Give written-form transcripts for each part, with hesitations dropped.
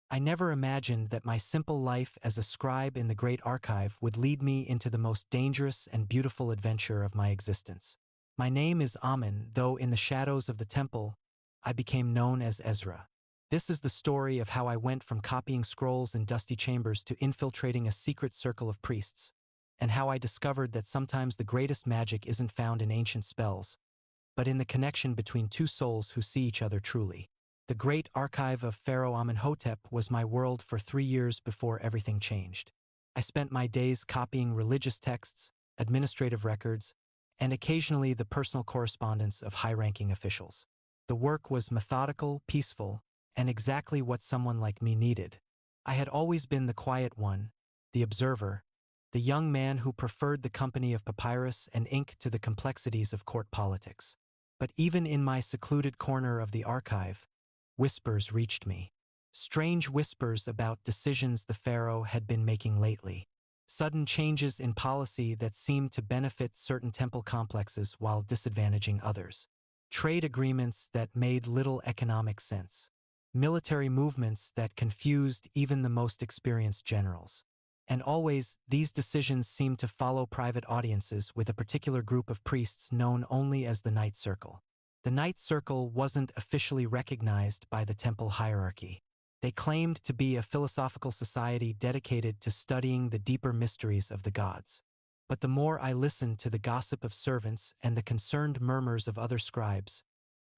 I never imagined that my simple life as a scribe in the Great Archive would lead me into the most dangerous and beautiful adventure of my existence. My name is Amun, though in the shadows of the temple, I became known as Ezra. This is the story of how I went from copying scrolls in dusty chambers to infiltrating a secret circle of priests, and how I discovered that sometimes the greatest magic isn't found in ancient spells, but in the connection between two souls who see each other truly. The Great Archive of Pharaoh Amenhotep was my world for 3 years before everything changed. I spent my days copying religious texts, administrative records, and occasionally the personal correspondence of high-ranking officials. The work was methodical, peaceful, and exactly what someone like me needed. I had always been the quiet one, the observer, the young man who preferred the company of papyrus and ink to the complexities of court politics. But even in my secluded corner of the archive, whispers reached me. Strange whispers about decisions the pharaoh had been making lately. Sudden changes in policy that seemed to benefit certain temple complexes while disadvantaging others. Trade agreements that made little economic sense. Military movements that confused even the most experienced generals. And always, these decisions seemed to follow private audiences with a particular group of priests known only as the Night Circle. The Night Circle wasn't officially recognized by the temple hierarchy. They claimed to be a philosophical society dedicated to studying the deeper mysteries of the gods. But the more I listened to the gossip of servants and the concerned murmurs of other scribes,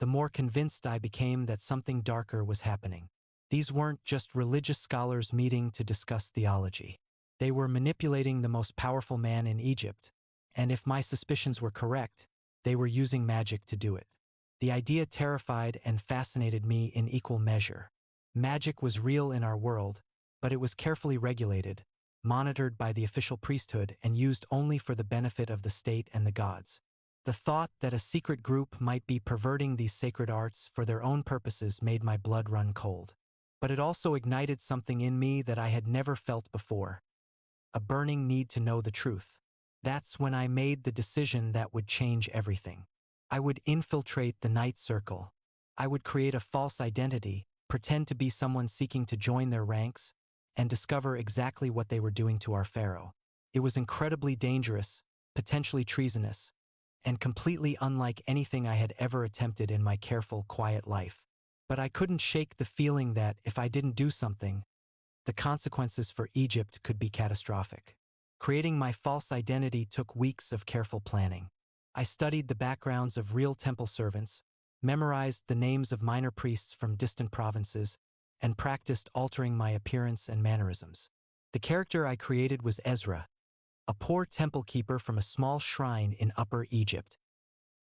the more convinced I became that something darker was happening. These weren't just religious scholars meeting to discuss theology. They were manipulating the most powerful man in Egypt, and if my suspicions were correct, they were using magic to do it. The idea terrified and fascinated me in equal measure. Magic was real in our world, but it was carefully regulated, monitored by the official priesthood, and used only for the benefit of the state and the gods. The thought that a secret group might be perverting these sacred arts for their own purposes made my blood run cold. But it also ignited something in me that I had never felt before. A burning need to know the truth. That's when I made the decision that would change everything. I would infiltrate the Night Circle. I would create a false identity, pretend to be someone seeking to join their ranks, and discover exactly what they were doing to our pharaoh. It was incredibly dangerous, potentially treasonous, and completely unlike anything I had ever attempted in my careful, quiet life. But I couldn't shake the feeling that if I didn't do something, the consequences for Egypt could be catastrophic. Creating my false identity took weeks of careful planning. I studied the backgrounds of real temple servants, memorized the names of minor priests from distant provinces, and practiced altering my appearance and mannerisms. The character I created was Ezra, a poor temple keeper from a small shrine in Upper Egypt.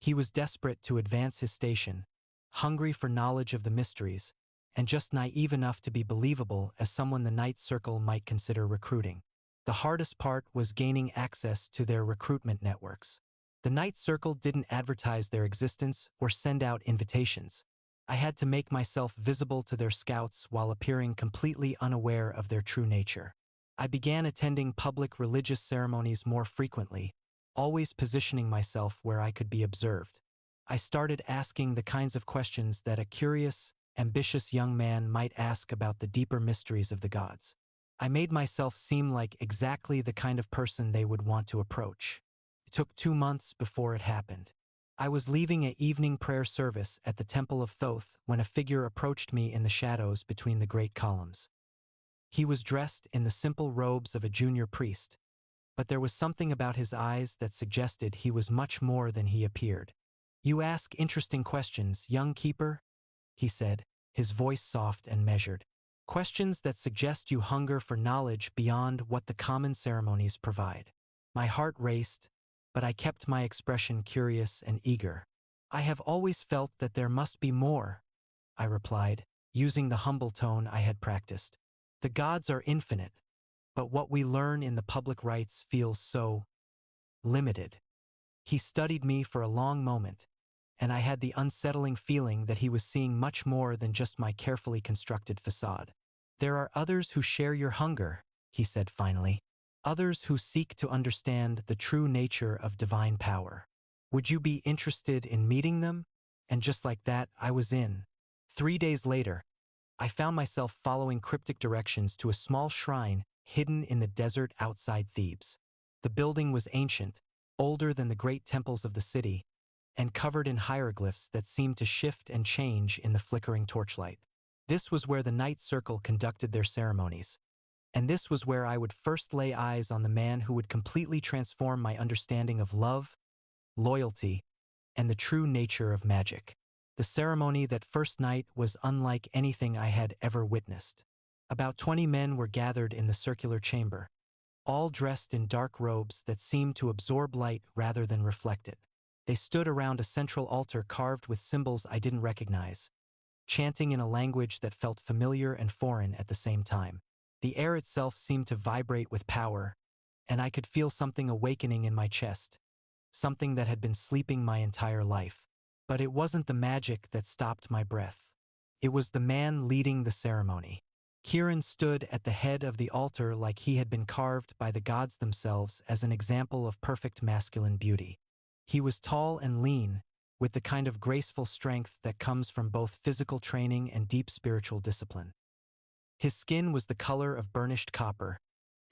He was desperate to advance his station, hungry for knowledge of the mysteries, and just naive enough to be believable as someone the Night Circle might consider recruiting. The hardest part was gaining access to their recruitment networks. The Night Circle didn't advertise their existence or send out invitations. I had to make myself visible to their scouts while appearing completely unaware of their true nature. I began attending public religious ceremonies more frequently, always positioning myself where I could be observed. I started asking the kinds of questions that a curious, ambitious young man might ask about the deeper mysteries of the gods. I made myself seem like exactly the kind of person they would want to approach. It took 2 months before it happened. I was leaving an evening prayer service at the Temple of Thoth when a figure approached me in the shadows between the great columns. He was dressed in the simple robes of a junior priest, but there was something about his eyes that suggested he was much more than he appeared. "You ask interesting questions, young keeper," he said, his voice soft and measured. "Questions that suggest you hunger for knowledge beyond what the common ceremonies provide." My heart raced, but I kept my expression curious and eager. "I have always felt that there must be more," I replied, using the humble tone I had practiced. "The gods are infinite, but what we learn in the public rites feels so limited." He studied me for a long moment, and I had the unsettling feeling that he was seeing much more than just my carefully constructed facade. "There are others who share your hunger," he said finally. "Others who seek to understand the true nature of divine power. Would you be interested in meeting them?" And just like that, I was in. 3 days later, I found myself following cryptic directions to a small shrine hidden in the desert outside Thebes. The building was ancient, older than the great temples of the city, and covered in hieroglyphs that seemed to shift and change in the flickering torchlight. This was where the Night Circle conducted their ceremonies, and this was where I would first lay eyes on the man who would completely transform my understanding of love, loyalty, and the true nature of magic. The ceremony that first night was unlike anything I had ever witnessed. About 20 men were gathered in the circular chamber, all dressed in dark robes that seemed to absorb light rather than reflect it. They stood around a central altar carved with symbols I didn't recognize, chanting in a language that felt familiar and foreign at the same time. The air itself seemed to vibrate with power, and I could feel something awakening in my chest, something that had been sleeping my entire life. But it wasn't the magic that stopped my breath. It was the man leading the ceremony. Kieran stood at the head of the altar like he had been carved by the gods themselves as an example of perfect masculine beauty. He was tall and lean, with the kind of graceful strength that comes from both physical training and deep spiritual discipline. His skin was the color of burnished copper,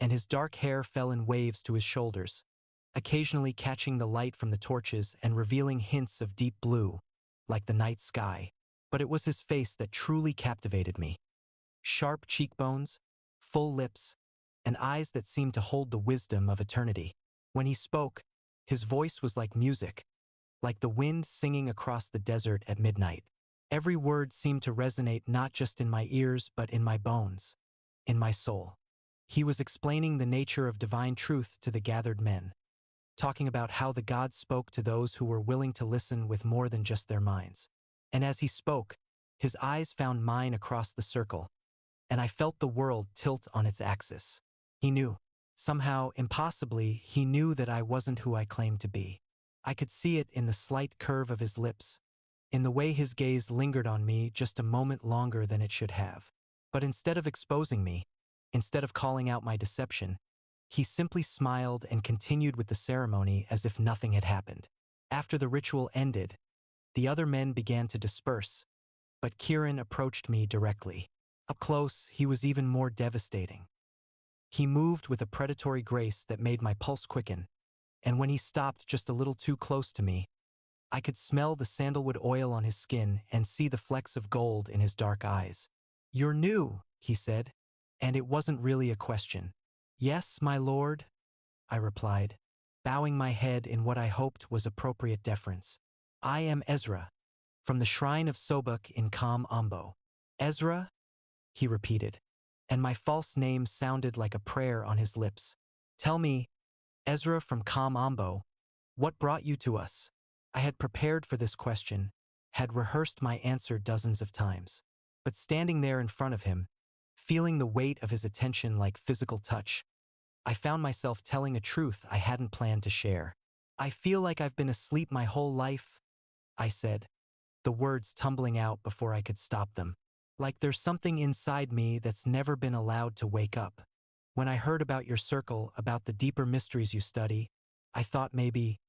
and his dark hair fell in waves to his shoulders, occasionally catching the light from the torches and revealing hints of deep blue, like the night sky. But it was his face that truly captivated me. Sharp cheekbones, full lips, and eyes that seemed to hold the wisdom of eternity. When he spoke, his voice was like music, like the wind singing across the desert at midnight. Every word seemed to resonate not just in my ears but in my bones, in my soul. He was explaining the nature of divine truth to the gathered men, talking about how the gods spoke to those who were willing to listen with more than just their minds. And as he spoke, his eyes found mine across the circle, and I felt the world tilt on its axis. He knew. Somehow, impossibly, he knew that I wasn't who I claimed to be. I could see it in the slight curve of his lips, in the way his gaze lingered on me just a moment longer than it should have. But instead of exposing me, instead of calling out my deception, he simply smiled and continued with the ceremony as if nothing had happened. After the ritual ended, the other men began to disperse, but Kieran approached me directly. Up close, he was even more devastating. He moved with a predatory grace that made my pulse quicken, and when he stopped just a little too close to me, I could smell the sandalwood oil on his skin and see the flecks of gold in his dark eyes. "You're new," he said, and it wasn't really a question. "Yes, my lord," I replied, bowing my head in what I hoped was appropriate deference. "I am Ezra, from the shrine of Sobuk in Kam Ambo." "Ezra?" he repeated, and my false name sounded like a prayer on his lips. "Tell me, Ezra from Kam Ambo, what brought you to us?" I had prepared for this question, had rehearsed my answer dozens of times. But standing there in front of him, feeling the weight of his attention like physical touch, I found myself telling a truth I hadn't planned to share. "I feel like I've been asleep my whole life," I said, the words tumbling out before I could stop them. "Like there's something inside me that's never been allowed to wake up. When I heard about your circle, about the deeper mysteries you study, I thought maybe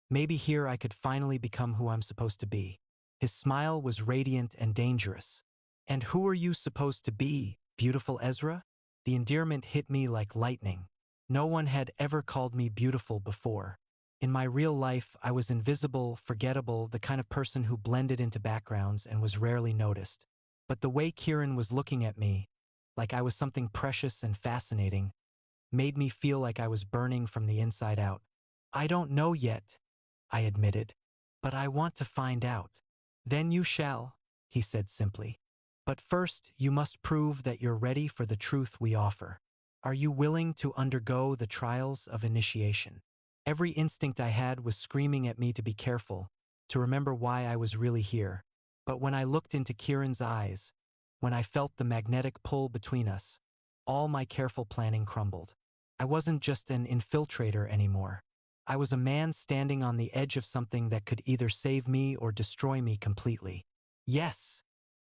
here I could finally become who I'm supposed to be." His smile was radiant and dangerous. "And who are you supposed to be, beautiful Ezra?" The endearment hit me like lightning. No one had ever called me beautiful before. In my real life, I was invisible, forgettable, the kind of person who blended into backgrounds and was rarely noticed. But the way Kieran was looking at me, like I was something precious and fascinating, made me feel like I was burning from the inside out. "I don't know yet," I admitted, "but I want to find out." "Then you shall," he said simply. "But first, you must prove that you're ready for the truth we offer. Are you willing to undergo the trials of initiation?" Every instinct I had was screaming at me to be careful, to remember why I was really here. But when I looked into Kieran's eyes, when I felt the magnetic pull between us, all my careful planning crumbled. I wasn't just an infiltrator anymore. I was a man standing on the edge of something that could either save me or destroy me completely. "Yes,"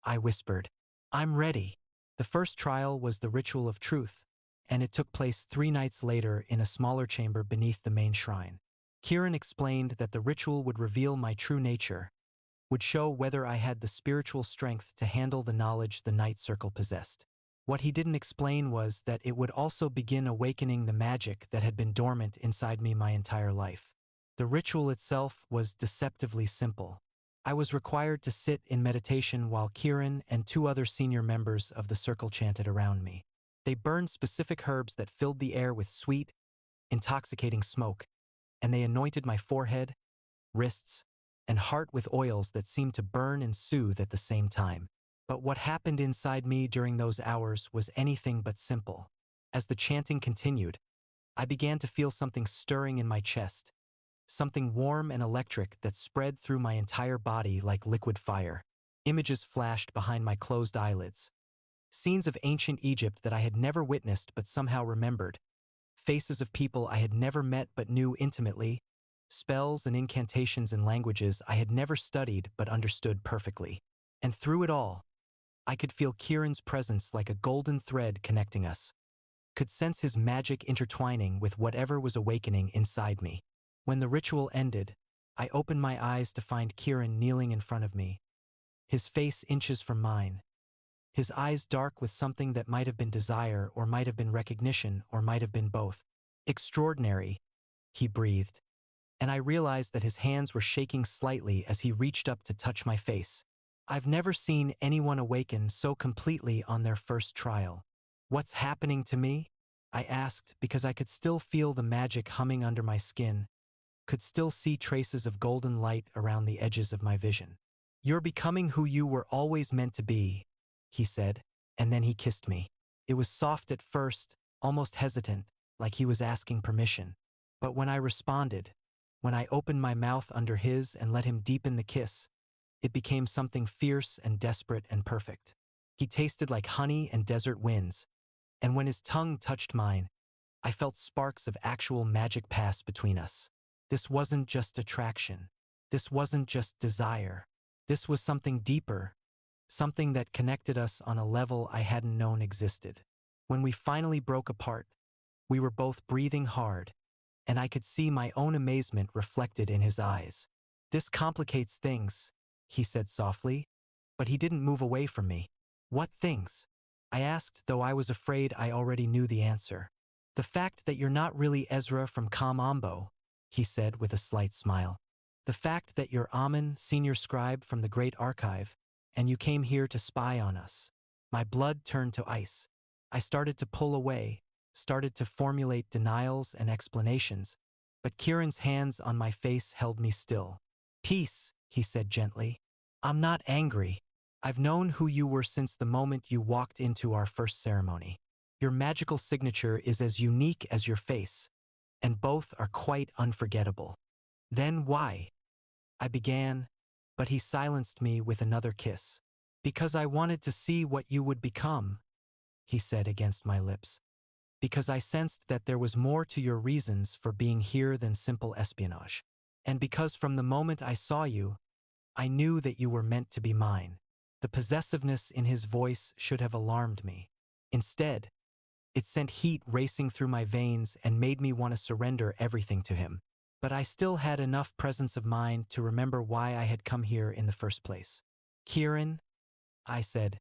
I whispered, "I'm ready." The first trial was the ritual of truth, and it took place 3 nights later in a smaller chamber beneath the main shrine. Kieran explained that the ritual would reveal my true nature, would show whether I had the spiritual strength to handle the knowledge the night circle possessed. What he didn't explain was that it would also begin awakening the magic that had been dormant inside me my entire life. The ritual itself was deceptively simple. I was required to sit in meditation while Kieran and two other senior members of the circle chanted around me. They burned specific herbs that filled the air with sweet, intoxicating smoke, and they anointed my forehead, wrists, and heart with oils that seemed to burn and soothe at the same time. But what happened inside me during those hours was anything but simple. As the chanting continued, I began to feel something stirring in my chest, something warm and electric that spread through my entire body like liquid fire. Images flashed behind my closed eyelids. Scenes of ancient Egypt that I had never witnessed but somehow remembered. Faces of people I had never met but knew intimately. Spells and incantations in languages I had never studied but understood perfectly. And through it all, I could feel Kieran's presence like a golden thread connecting us. Could sense his magic intertwining with whatever was awakening inside me. When the ritual ended, I opened my eyes to find Kieran kneeling in front of me, his face inches from mine, his eyes dark with something that might have been desire or might have been recognition or might have been both. "Extraordinary," he breathed, and I realized that his hands were shaking slightly as he reached up to touch my face. I've never seen anyone awaken so completely on their first trial. "What's happening to me?" I asked because I could still feel the magic humming under my skin, could still see traces of golden light around the edges of my vision. "You're becoming who you were always meant to be," he said, and then he kissed me. It was soft at first, almost hesitant, like he was asking permission. But when I responded, when I opened my mouth under his and let him deepen the kiss, it became something fierce and desperate and perfect. He tasted like honey and desert winds, and when his tongue touched mine, I felt sparks of actual magic pass between us. This wasn't just attraction. This wasn't just desire. This was something deeper, something that connected us on a level I hadn't known existed. When we finally broke apart, we were both breathing hard, and I could see my own amazement reflected in his eyes. "This complicates things," he said softly, but he didn't move away from me. "What things?" I asked, though I was afraid I already knew the answer. "The fact that you're not really Ezra from Kamambo," he said with a slight smile. "The fact that you're Amun, senior scribe from the Great Archive, and you came here to spy on us." My blood turned to ice. I started to pull away, started to formulate denials and explanations, but Kieran's hands on my face held me still. "Peace," he said gently. "I'm not angry. I've known who you were since the moment you walked into our first ceremony. Your magical signature is as unique as your face, and both are quite unforgettable." "Then why?" I began, but he silenced me with another kiss. "Because I wanted to see what you would become," he said against my lips. "Because I sensed that there was more to your reasons for being here than simple espionage. And because from the moment I saw you, I knew that you were meant to be mine." The possessiveness in his voice should have alarmed me. Instead, it sent heat racing through my veins and made me want to surrender everything to him. But I still had enough presence of mind to remember why I had come here in the first place. "Kieran," I said,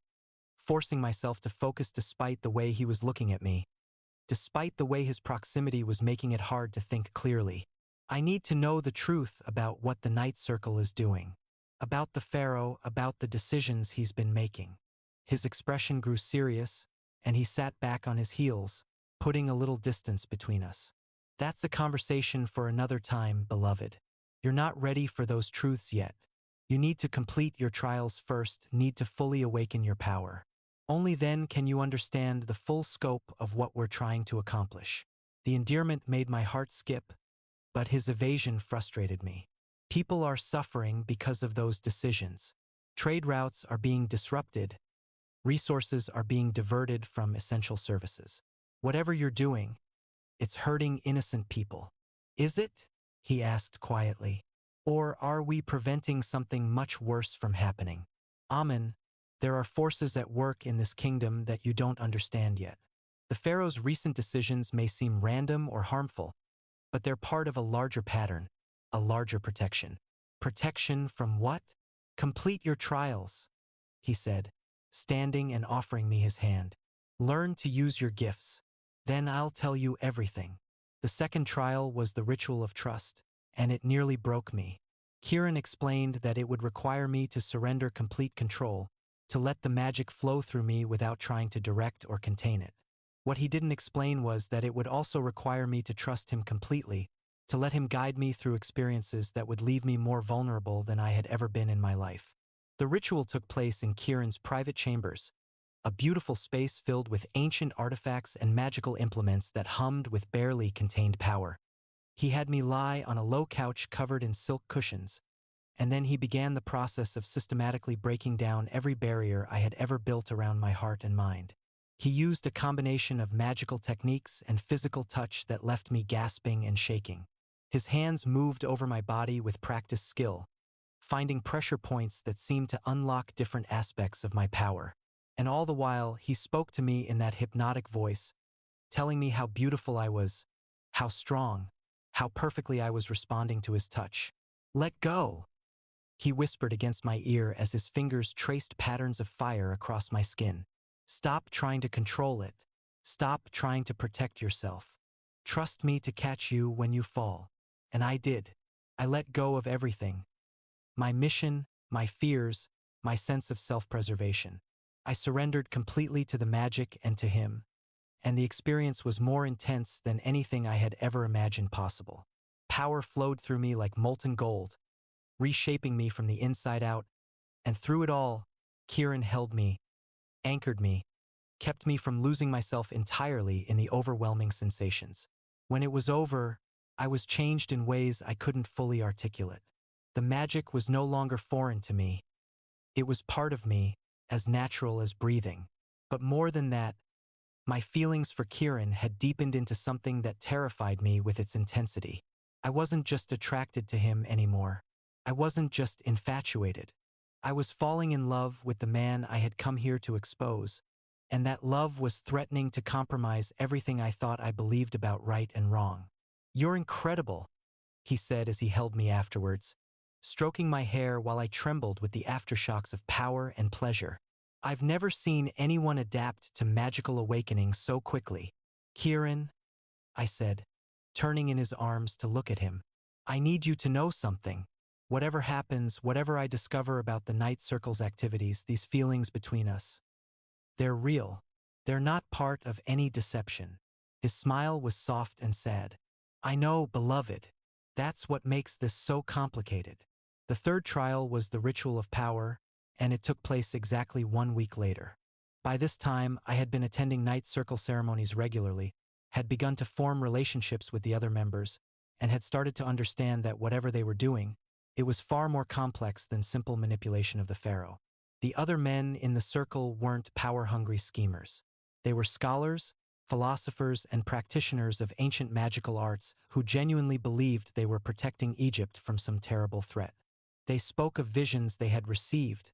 forcing myself to focus despite the way he was looking at me, despite the way his proximity was making it hard to think clearly. "I need to know the truth about what the Night Circle is doing. About the Pharaoh, about the decisions he's been making." His expression grew serious, and he sat back on his heels, putting a little distance between us. "That's a conversation for another time, beloved. You're not ready for those truths yet. You need to complete your trials first, need to fully awaken your power. Only then can you understand the full scope of what we're trying to accomplish." The endearment made my heart skip, but his evasion frustrated me. People are suffering because of those decisions. Trade routes are being disrupted. Resources are being diverted from essential services. Whatever you're doing, it's hurting innocent people. "Is it?" he asked quietly. "Or are we preventing something much worse from happening? Amun, there are forces at work in this kingdom that you don't understand yet. The Pharaoh's recent decisions may seem random or harmful, but they're part of a larger pattern, a larger protection." "Protection from what?" Complete your trials, he said, standing and offering me his hand. Learn to use your gifts. Then I'll tell you everything. The second trial was the ritual of trust, and it nearly broke me. Kieran explained that it would require me to surrender complete control, to let the magic flow through me without trying to direct or contain it. What he didn't explain was that it would also require me to trust him completely, to let him guide me through experiences that would leave me more vulnerable than I had ever been in my life. The ritual took place in Kieran's private chambers, a beautiful space filled with ancient artifacts and magical implements that hummed with barely contained power. He had me lie on a low couch covered in silk cushions, and then he began the process of systematically breaking down every barrier I had ever built around my heart and mind. He used a combination of magical techniques and physical touch that left me gasping and shaking. His hands moved over my body with practiced skill, finding pressure points that seemed to unlock different aspects of my power. And all the while, he spoke to me in that hypnotic voice, telling me how beautiful I was, how strong, how perfectly I was responding to his touch. "Let go," he whispered against my ear as his fingers traced patterns of fire across my skin. "Stop trying to control it. Stop trying to protect yourself. Trust me to catch you when you fall." And I did. I let go of everything. My mission, my fears, my sense of self-preservation. I surrendered completely to the magic and to him, and the experience was more intense than anything I had ever imagined possible. Power flowed through me like molten gold, reshaping me from the inside out, and through it all, Kieran held me, anchored me, kept me from losing myself entirely in the overwhelming sensations. When it was over, I was changed in ways I couldn't fully articulate. The magic was no longer foreign to me. It was part of me, as natural as breathing. But more than that, my feelings for Kieran had deepened into something that terrified me with its intensity. I wasn't just attracted to him anymore. I wasn't just infatuated. I was falling in love with the man I had come here to expose, and that love was threatening to compromise everything I thought I believed about right and wrong. "You're incredible," he said as he held me afterwards, stroking my hair while I trembled with the aftershocks of power and pleasure. "I've never seen anyone adapt to magical awakening so quickly." "Kieran," I said, turning in his arms to look at him, "I need you to know something. Whatever happens, whatever I discover about the Night Circle's activities, these feelings between us, they're real. They're not part of any deception." His smile was soft and sad. "I know, beloved. That's what makes this so complicated." The third trial was the ritual of power, and it took place exactly 1 week later. By this time, I had been attending Night Circle ceremonies regularly, had begun to form relationships with the other members, and had started to understand that whatever they were doing, it was far more complex than simple manipulation of the Pharaoh. The other men in the circle weren't power-hungry schemers. They were scholars, philosophers, and practitioners of ancient magical arts who genuinely believed they were protecting Egypt from some terrible threat. They spoke of visions they had received,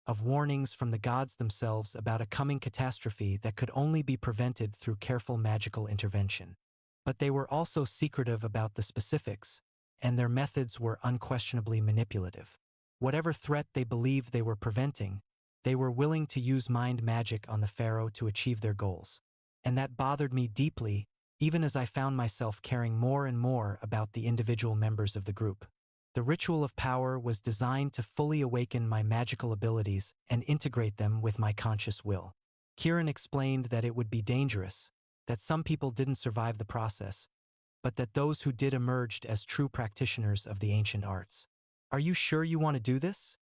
of warnings from the gods themselves about a coming catastrophe that could only be prevented through careful magical intervention. But they were also secretive about the specifics, and their methods were unquestionably manipulative. Whatever threat they believed they were preventing, they were willing to use mind magic on the Pharaoh to achieve their goals. And that bothered me deeply, even as I found myself caring more and more about the individual members of the group. The ritual of power was designed to fully awaken my magical abilities and integrate them with my conscious will. Kieran explained that it would be dangerous, that some people didn't survive the process, but that those who did emerged as true practitioners of the ancient arts. "Are you sure you want to do this?"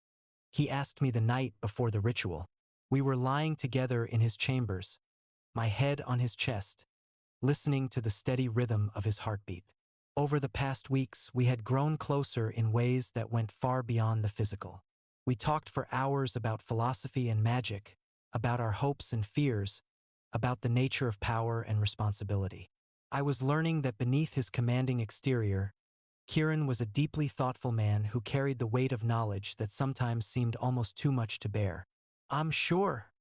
he asked me the night before the ritual. We were lying together in his chambers, my head on his chest, listening to the steady rhythm of his heartbeat. Over the past weeks, we had grown closer in ways that went far beyond the physical. We talked for hours about philosophy and magic, about our hopes and fears, about the nature of power and responsibility. I was learning that beneath his commanding exterior, Kieran was a deeply thoughtful man who carried the weight of knowledge that sometimes seemed almost too much to bear. "I'm sure,"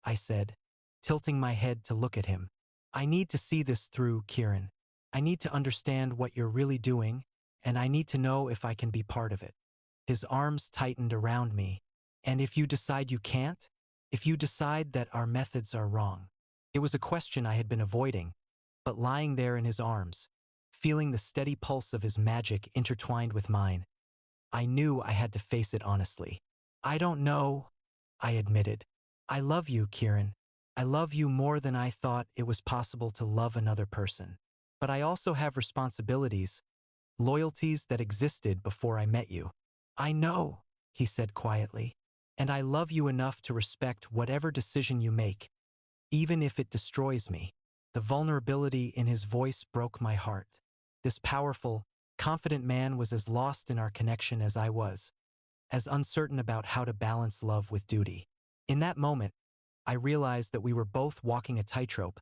I said, tilting my head to look at him. "I need to see this through, Kieran. I need to understand what you're really doing, and I need to know if I can be part of it." His arms tightened around me. And if you decide you can't? If you decide that our methods are wrong? It was a question I had been avoiding, but lying there in his arms, feeling the steady pulse of his magic intertwined with mine, I knew I had to face it honestly. I don't know, I admitted. I love you, Kieran. I love you more than I thought it was possible to love another person. But I also have responsibilities, loyalties that existed before I met you. I know, he said quietly. And I love you enough to respect whatever decision you make, even if it destroys me. The vulnerability in his voice broke my heart. This powerful, confident man was as lost in our connection as I was, as uncertain about how to balance love with duty. In that moment, I realized that we were both walking a tightrope,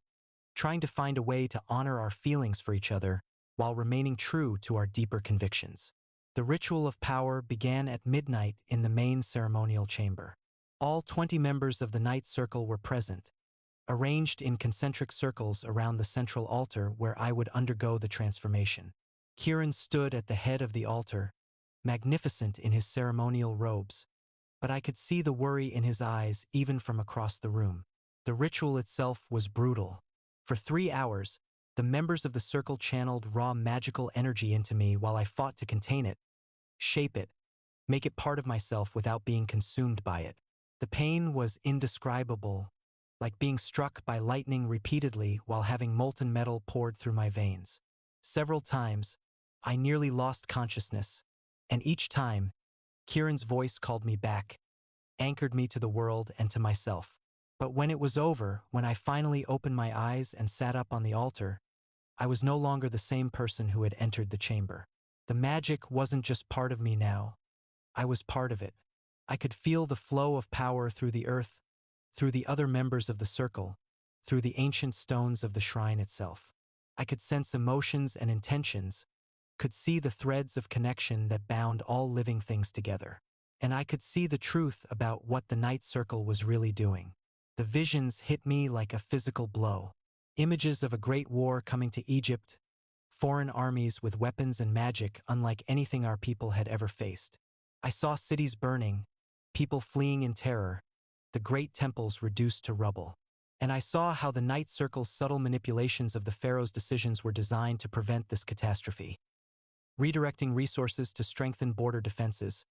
trying to find a way to honor our feelings for each other while remaining true to our deeper convictions. The ritual of power began at midnight in the main ceremonial chamber. All 20 members of the Night Circle were present, arranged in concentric circles around the central altar where I would undergo the transformation. Kieran stood at the head of the altar, magnificent in his ceremonial robes, but I could see the worry in his eyes even from across the room. The ritual itself was brutal. For 3 hours, the members of the circle channeled raw magical energy into me while I fought to contain it, shape it, make it part of myself without being consumed by it. The pain was indescribable, like being struck by lightning repeatedly while having molten metal poured through my veins. Several times, I nearly lost consciousness, and each time, Kieran's voice called me back, anchored me to the world and to myself. But when it was over, when I finally opened my eyes and sat up on the altar, I was no longer the same person who had entered the chamber. The magic wasn't just part of me now. I was part of it. I could feel the flow of power through the earth, through the other members of the circle, through the ancient stones of the shrine itself. I could sense emotions and intentions, could see the threads of connection that bound all living things together. And I could see the truth about what the Night Circle was really doing. The visions hit me like a physical blow. Images of a great war coming to Egypt, foreign armies with weapons and magic unlike anything our people had ever faced. I saw cities burning, people fleeing in terror, the great temples reduced to rubble. And I saw how the Night Circle's subtle manipulations of the Pharaoh's decisions were designed to prevent this catastrophe. Redirecting resources to strengthen border defenses,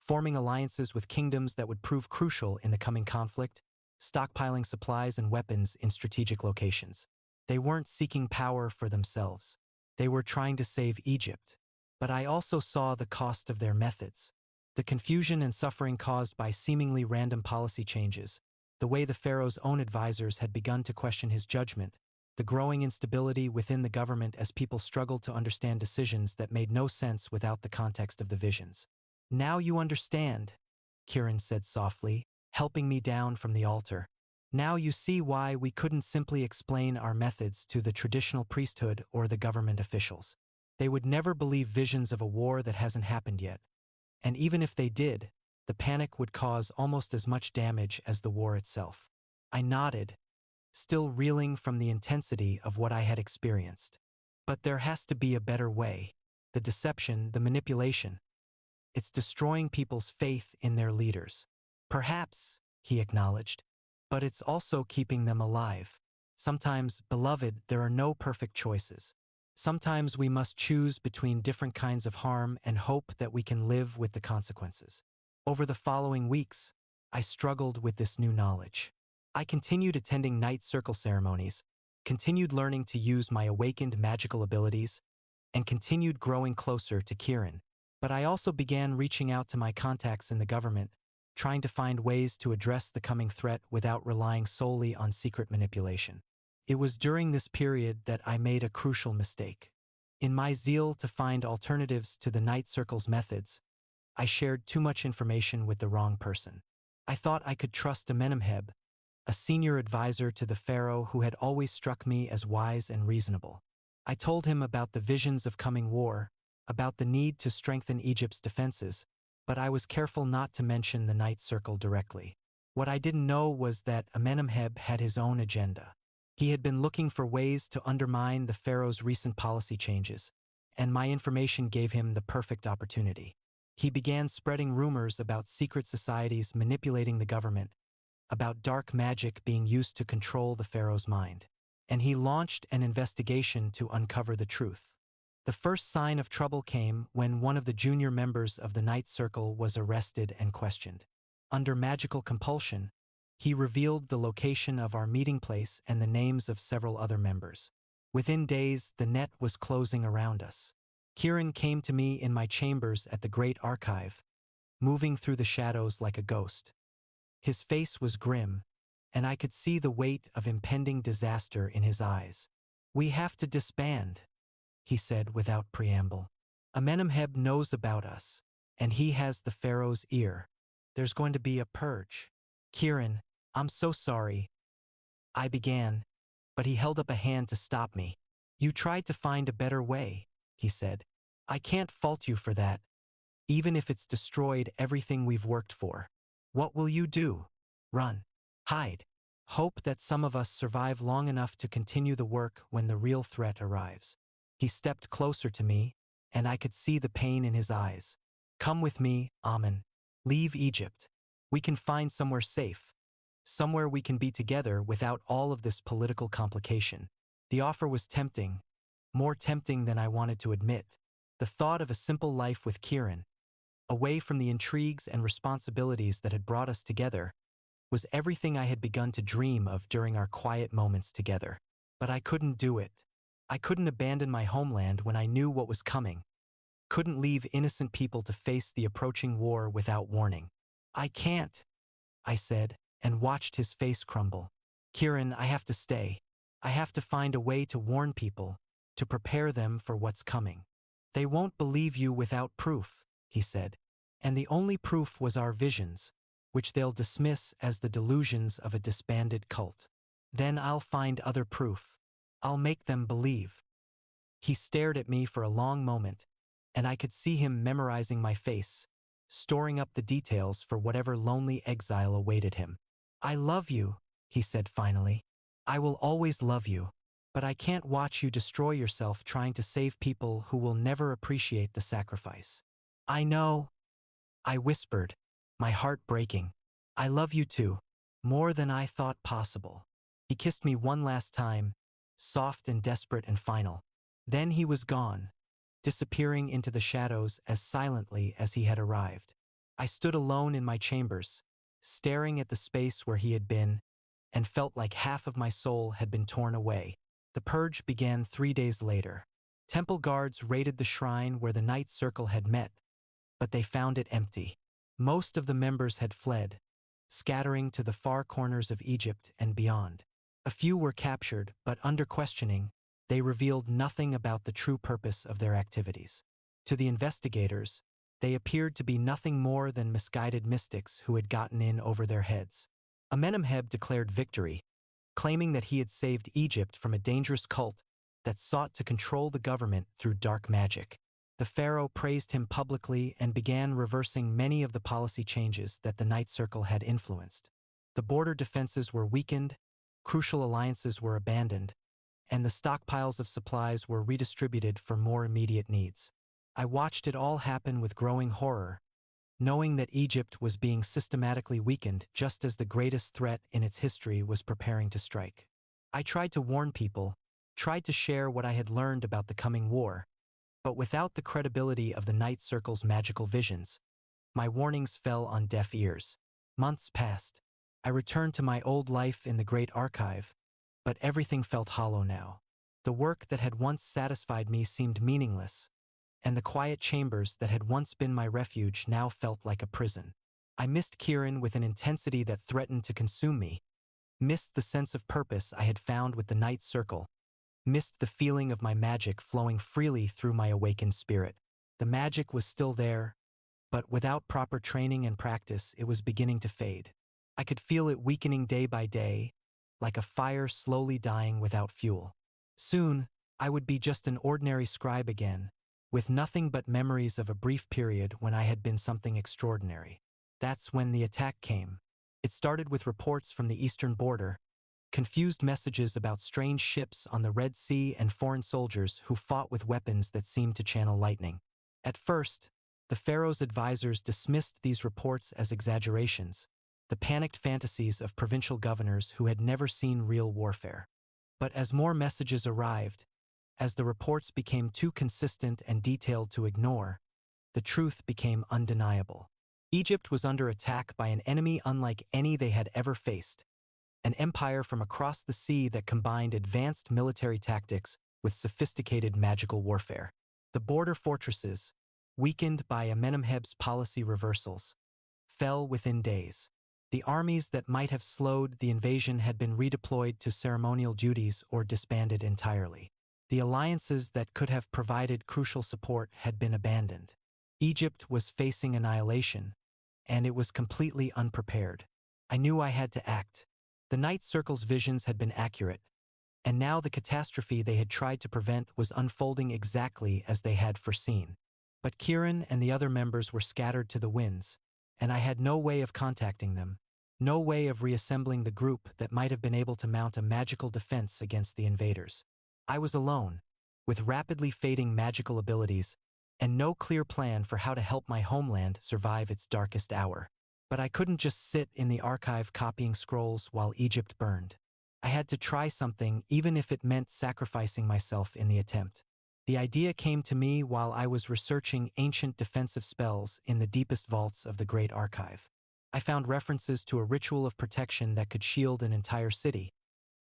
forming alliances with kingdoms that would prove crucial in the coming conflict, stockpiling supplies and weapons in strategic locations. They weren't seeking power for themselves. They were trying to save Egypt. But I also saw the cost of their methods. The confusion and suffering caused by seemingly random policy changes, the way the Pharaoh's own advisors had begun to question his judgment, the growing instability within the government as people struggled to understand decisions that made no sense without the context of the visions. Now you understand, Kieran said softly, helping me down from the altar. Now you see why we couldn't simply explain our methods to the traditional priesthood or the government officials. They would never believe visions of a war that hasn't happened yet. And even if they did, the panic would cause almost as much damage as the war itself. I nodded, still reeling from the intensity of what I had experienced. But there has to be a better way. The deception, the manipulation. It's destroying people's faith in their leaders. Perhaps, he acknowledged, but it's also keeping them alive. Sometimes, beloved, there are no perfect choices. Sometimes we must choose between different kinds of harm and hope that we can live with the consequences. Over the following weeks, I struggled with this new knowledge. I continued attending Night Circle ceremonies, continued learning to use my awakened magical abilities, and continued growing closer to Kieran. But I also began reaching out to my contacts in the government, trying to find ways to address the coming threat without relying solely on secret manipulation. It was during this period that I made a crucial mistake. In my zeal to find alternatives to the Night Circle's methods, I shared too much information with the wrong person. I thought I could trust Amenemheb, a senior advisor to the Pharaoh who had always struck me as wise and reasonable. I told him about the visions of coming war, about the need to strengthen Egypt's defenses, but I was careful not to mention the Night Circle directly. What I didn't know was that Amenemheb had his own agenda. He had been looking for ways to undermine the Pharaoh's recent policy changes, and my information gave him the perfect opportunity. He began spreading rumors about secret societies manipulating the government, about dark magic being used to control the pharaoh's mind. And he launched an investigation to uncover the truth. The first sign of trouble came when one of the junior members of the Night Circle was arrested and questioned. Under magical compulsion, he revealed the location of our meeting place and the names of several other members. Within days, the net was closing around us. Kieran came to me in my chambers at the Great Archive, moving through the shadows like a ghost. His face was grim, and I could see the weight of impending disaster in his eyes. "We have to disband," he said without preamble. "Amenemheb knows about us, and he has the Pharaoh's ear. There's going to be a purge." "Kieran, I'm so sorry," I began, but he held up a hand to stop me. "You tried to find a better way," he said. "I can't fault you for that, even if it's destroyed everything we've worked for. What will you do? Run? Hide? Hope that some of us survive long enough to continue the work when the real threat arrives?" He stepped closer to me, and I could see the pain in his eyes. "Come with me, Amen. Leave Egypt. We can find somewhere safe. Somewhere we can be together without all of this political complication." The offer was tempting, more tempting than I wanted to admit. The thought of a simple life with Kieran, away from the intrigues and responsibilities that had brought us together, was everything I had begun to dream of during our quiet moments together. But I couldn't do it. I couldn't abandon my homeland when I knew what was coming. Couldn't leave innocent people to face the approaching war without warning. "I can't," I said, and watched his face crumble. "Kieran, I have to stay. I have to find a way to warn people, to prepare them for what's coming. They won't believe you without proof," he said. "And the only proof was our visions, which they'll dismiss as the delusions of a disbanded cult. Then I'll find other proof. I'll make them believe." He stared at me for a long moment, and I could see him memorizing my face, storing up the details for whatever lonely exile awaited him. "I love you," he said finally. "I will always love you, but I can't watch you destroy yourself trying to save people who will never appreciate the sacrifice." "I know," I whispered, my heart breaking. "I love you too, more than I thought possible." He kissed me one last time, soft and desperate and final. Then he was gone, disappearing into the shadows as silently as he had arrived. I stood alone in my chambers, staring at the space where he had been, and felt like half of my soul had been torn away. The purge began 3 days later. Temple guards raided the shrine where the Night Circle had met, but they found it empty. Most of the members had fled, scattering to the far corners of Egypt and beyond. A few were captured, but under questioning, they revealed nothing about the true purpose of their activities. To the investigators, they appeared to be nothing more than misguided mystics who had gotten in over their heads. Amenemheb declared victory, claiming that he had saved Egypt from a dangerous cult that sought to control the government through dark magic. The pharaoh praised him publicly and began reversing many of the policy changes that the Night Circle had influenced. The border defenses were weakened, crucial alliances were abandoned, and the stockpiles of supplies were redistributed for more immediate needs. I watched it all happen with growing horror, knowing that Egypt was being systematically weakened just as the greatest threat in its history was preparing to strike. I tried to warn people, tried to share what I had learned about the coming war, but without the credibility of the Night Circle's magical visions, my warnings fell on deaf ears. Months passed. I returned to my old life in the Great Archive, but everything felt hollow now. The work that had once satisfied me seemed meaningless, and the quiet chambers that had once been my refuge now felt like a prison. I missed Kieran with an intensity that threatened to consume me, missed the sense of purpose I had found with the Night Circle, missed the feeling of my magic flowing freely through my awakened spirit. The magic was still there, but without proper training and practice, it was beginning to fade. I could feel it weakening day by day, like a fire slowly dying without fuel. Soon, I would be just an ordinary scribe again, with nothing but memories of a brief period when I had been something extraordinary. That's when the attack came. It started with reports from the eastern border, confused messages about strange ships on the Red Sea and foreign soldiers who fought with weapons that seemed to channel lightning. At first, The pharaoh's advisors dismissed these reports as exaggerations, the panicked fantasies of provincial governors who had never seen real warfare. But as more messages arrived, as the reports became too consistent and detailed to ignore, the truth became undeniable. Egypt was under attack by an enemy unlike any they had ever faced, an empire from across the sea that combined advanced military tactics with sophisticated magical warfare. The border fortresses, weakened by Amenemheb's policy reversals, fell within days. The armies that might have slowed the invasion had been redeployed to ceremonial duties or disbanded entirely. The alliances that could have provided crucial support had been abandoned. Egypt was facing annihilation, and it was completely unprepared. I knew I had to act. The Night Circle's visions had been accurate, and now the catastrophe they had tried to prevent was unfolding exactly as they had foreseen. But Kieran and the other members were scattered to the winds, and I had no way of contacting them, no way of reassembling the group that might have been able to mount a magical defense against the invaders. I was alone, with rapidly fading magical abilities, and no clear plan for how to help my homeland survive its darkest hour. But I couldn't just sit in the archive copying scrolls while Egypt burned. I had to try something, even if it meant sacrificing myself in the attempt. The idea came to me while I was researching ancient defensive spells in the deepest vaults of the Great Archive. I found references to a ritual of protection that could shield an entire city,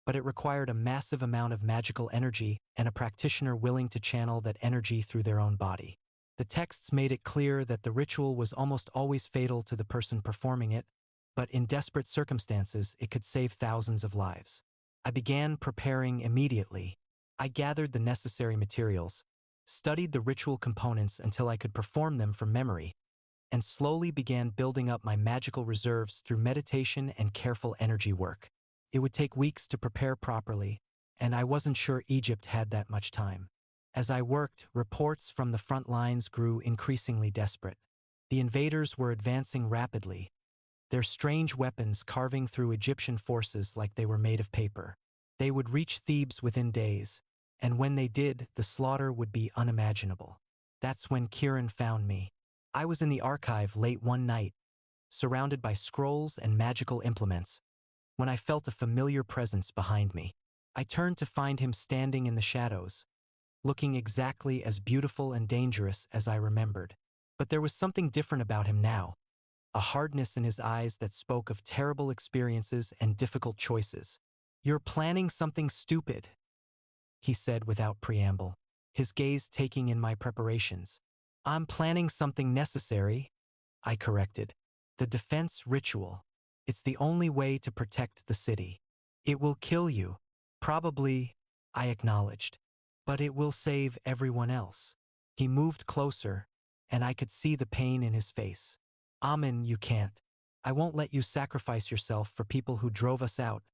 but it required a massive amount of magical energy and a practitioner willing to channel that energy through their own body. The texts made it clear that the ritual was almost always fatal to the person performing it, but in desperate circumstances it could save thousands of lives. I began preparing immediately. I gathered the necessary materials, studied the ritual components until I could perform them from memory, and slowly began building up my magical reserves through meditation and careful energy work. It would take weeks to prepare properly, and I wasn't sure Egypt had that much time. As I worked, reports from the front lines grew increasingly desperate. The invaders were advancing rapidly, their strange weapons carving through Egyptian forces like they were made of paper. They would reach Thebes within days, and when they did, the slaughter would be unimaginable. That's when Kieran found me. I was in the archive late one night, surrounded by scrolls and magical implements, when I felt a familiar presence behind me. I turned to find him standing in the shadows, looking exactly as beautiful and dangerous as I remembered. But there was something different about him now, a hardness in his eyes that spoke of terrible experiences and difficult choices. "You're planning something stupid," he said without preamble, his gaze taking in my preparations. "I'm planning something necessary," I corrected. "The defense ritual. It's the only way to protect the city. It will kill you. Probably," I acknowledged. "But it will save everyone else." He moved closer, and I could see the pain in his face. "Amen, you can't. I won't let you sacrifice yourself for people who drove us out,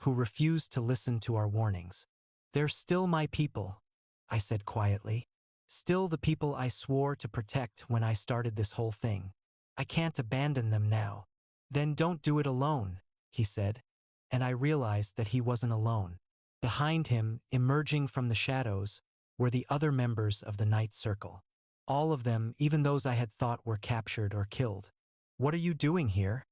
who refused to listen to our warnings. They're still my people," I said quietly. "Still the people I swore to protect when I started this whole thing. I can't abandon them now." "Then don't do it alone," he said, and I realized that he wasn't alone. Behind him, emerging from the shadows, were the other members of the Night Circle. All of them, even those I had thought were captured or killed. "What are you doing here?"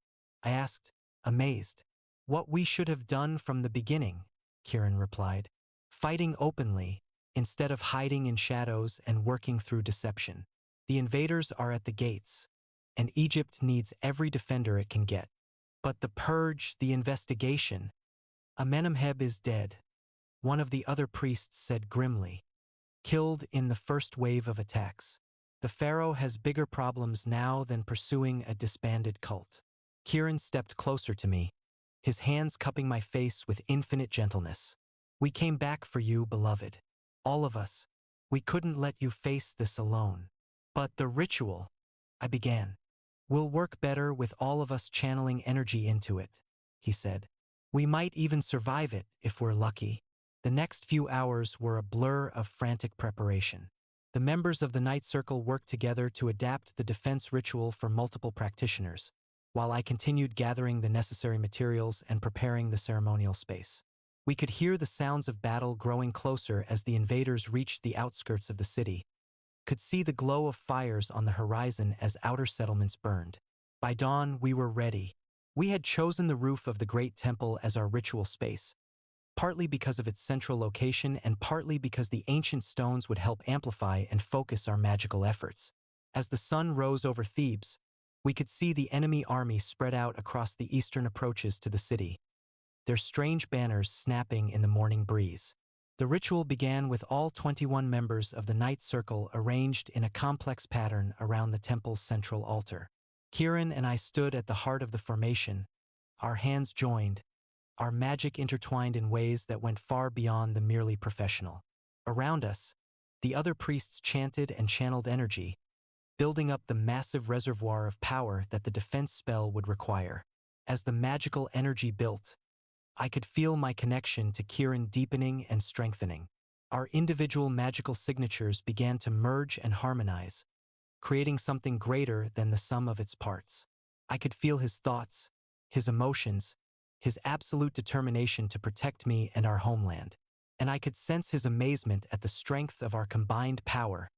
I asked, amazed. "What we should have done from the beginning," Kieran replied. "Fighting openly, instead of hiding in shadows and working through deception. The invaders are at the gates, and Egypt needs every defender it can get. But the purge, the investigation. Amenemheb is dead," one of the other priests said grimly, "killed in the first wave of attacks. The Pharaoh has bigger problems now than pursuing a disbanded cult." Kieran stepped closer to me, his hands cupping my face with infinite gentleness. "We came back for you, beloved. All of us. We couldn't let you face this alone." "But the ritual," I began, "will work better with all of us channeling energy into it," he said. "We might even survive it if we're lucky." The next few hours were a blur of frantic preparation. The members of the Night Circle worked together to adapt the defense ritual for multiple practitioners, while I continued gathering the necessary materials and preparing the ceremonial space. We could hear the sounds of battle growing closer as the invaders reached the outskirts of the city, could see the glow of fires on the horizon as outer settlements burned. By dawn, we were ready. We had chosen the roof of the great temple as our ritual space, partly because of its central location and partly because the ancient stones would help amplify and focus our magical efforts. As the sun rose over Thebes, we could see the enemy army spread out across the eastern approaches to the city, their strange banners snapping in the morning breeze. The ritual began with all 21 members of the Night Circle arranged in a complex pattern around the temple's central altar. Kieran and I stood at the heart of the formation, our hands joined, our magic intertwined in ways that went far beyond the merely professional. Around us, the other priests chanted and channeled energy, building up the massive reservoir of power that the defense spell would require. As the magical energy built, I could feel my connection to Kieran deepening and strengthening. Our individual magical signatures began to merge and harmonize, creating something greater than the sum of its parts. I could feel his thoughts, his emotions, his absolute determination to protect me and our homeland. And I could sense his amazement at the strength of our combined power,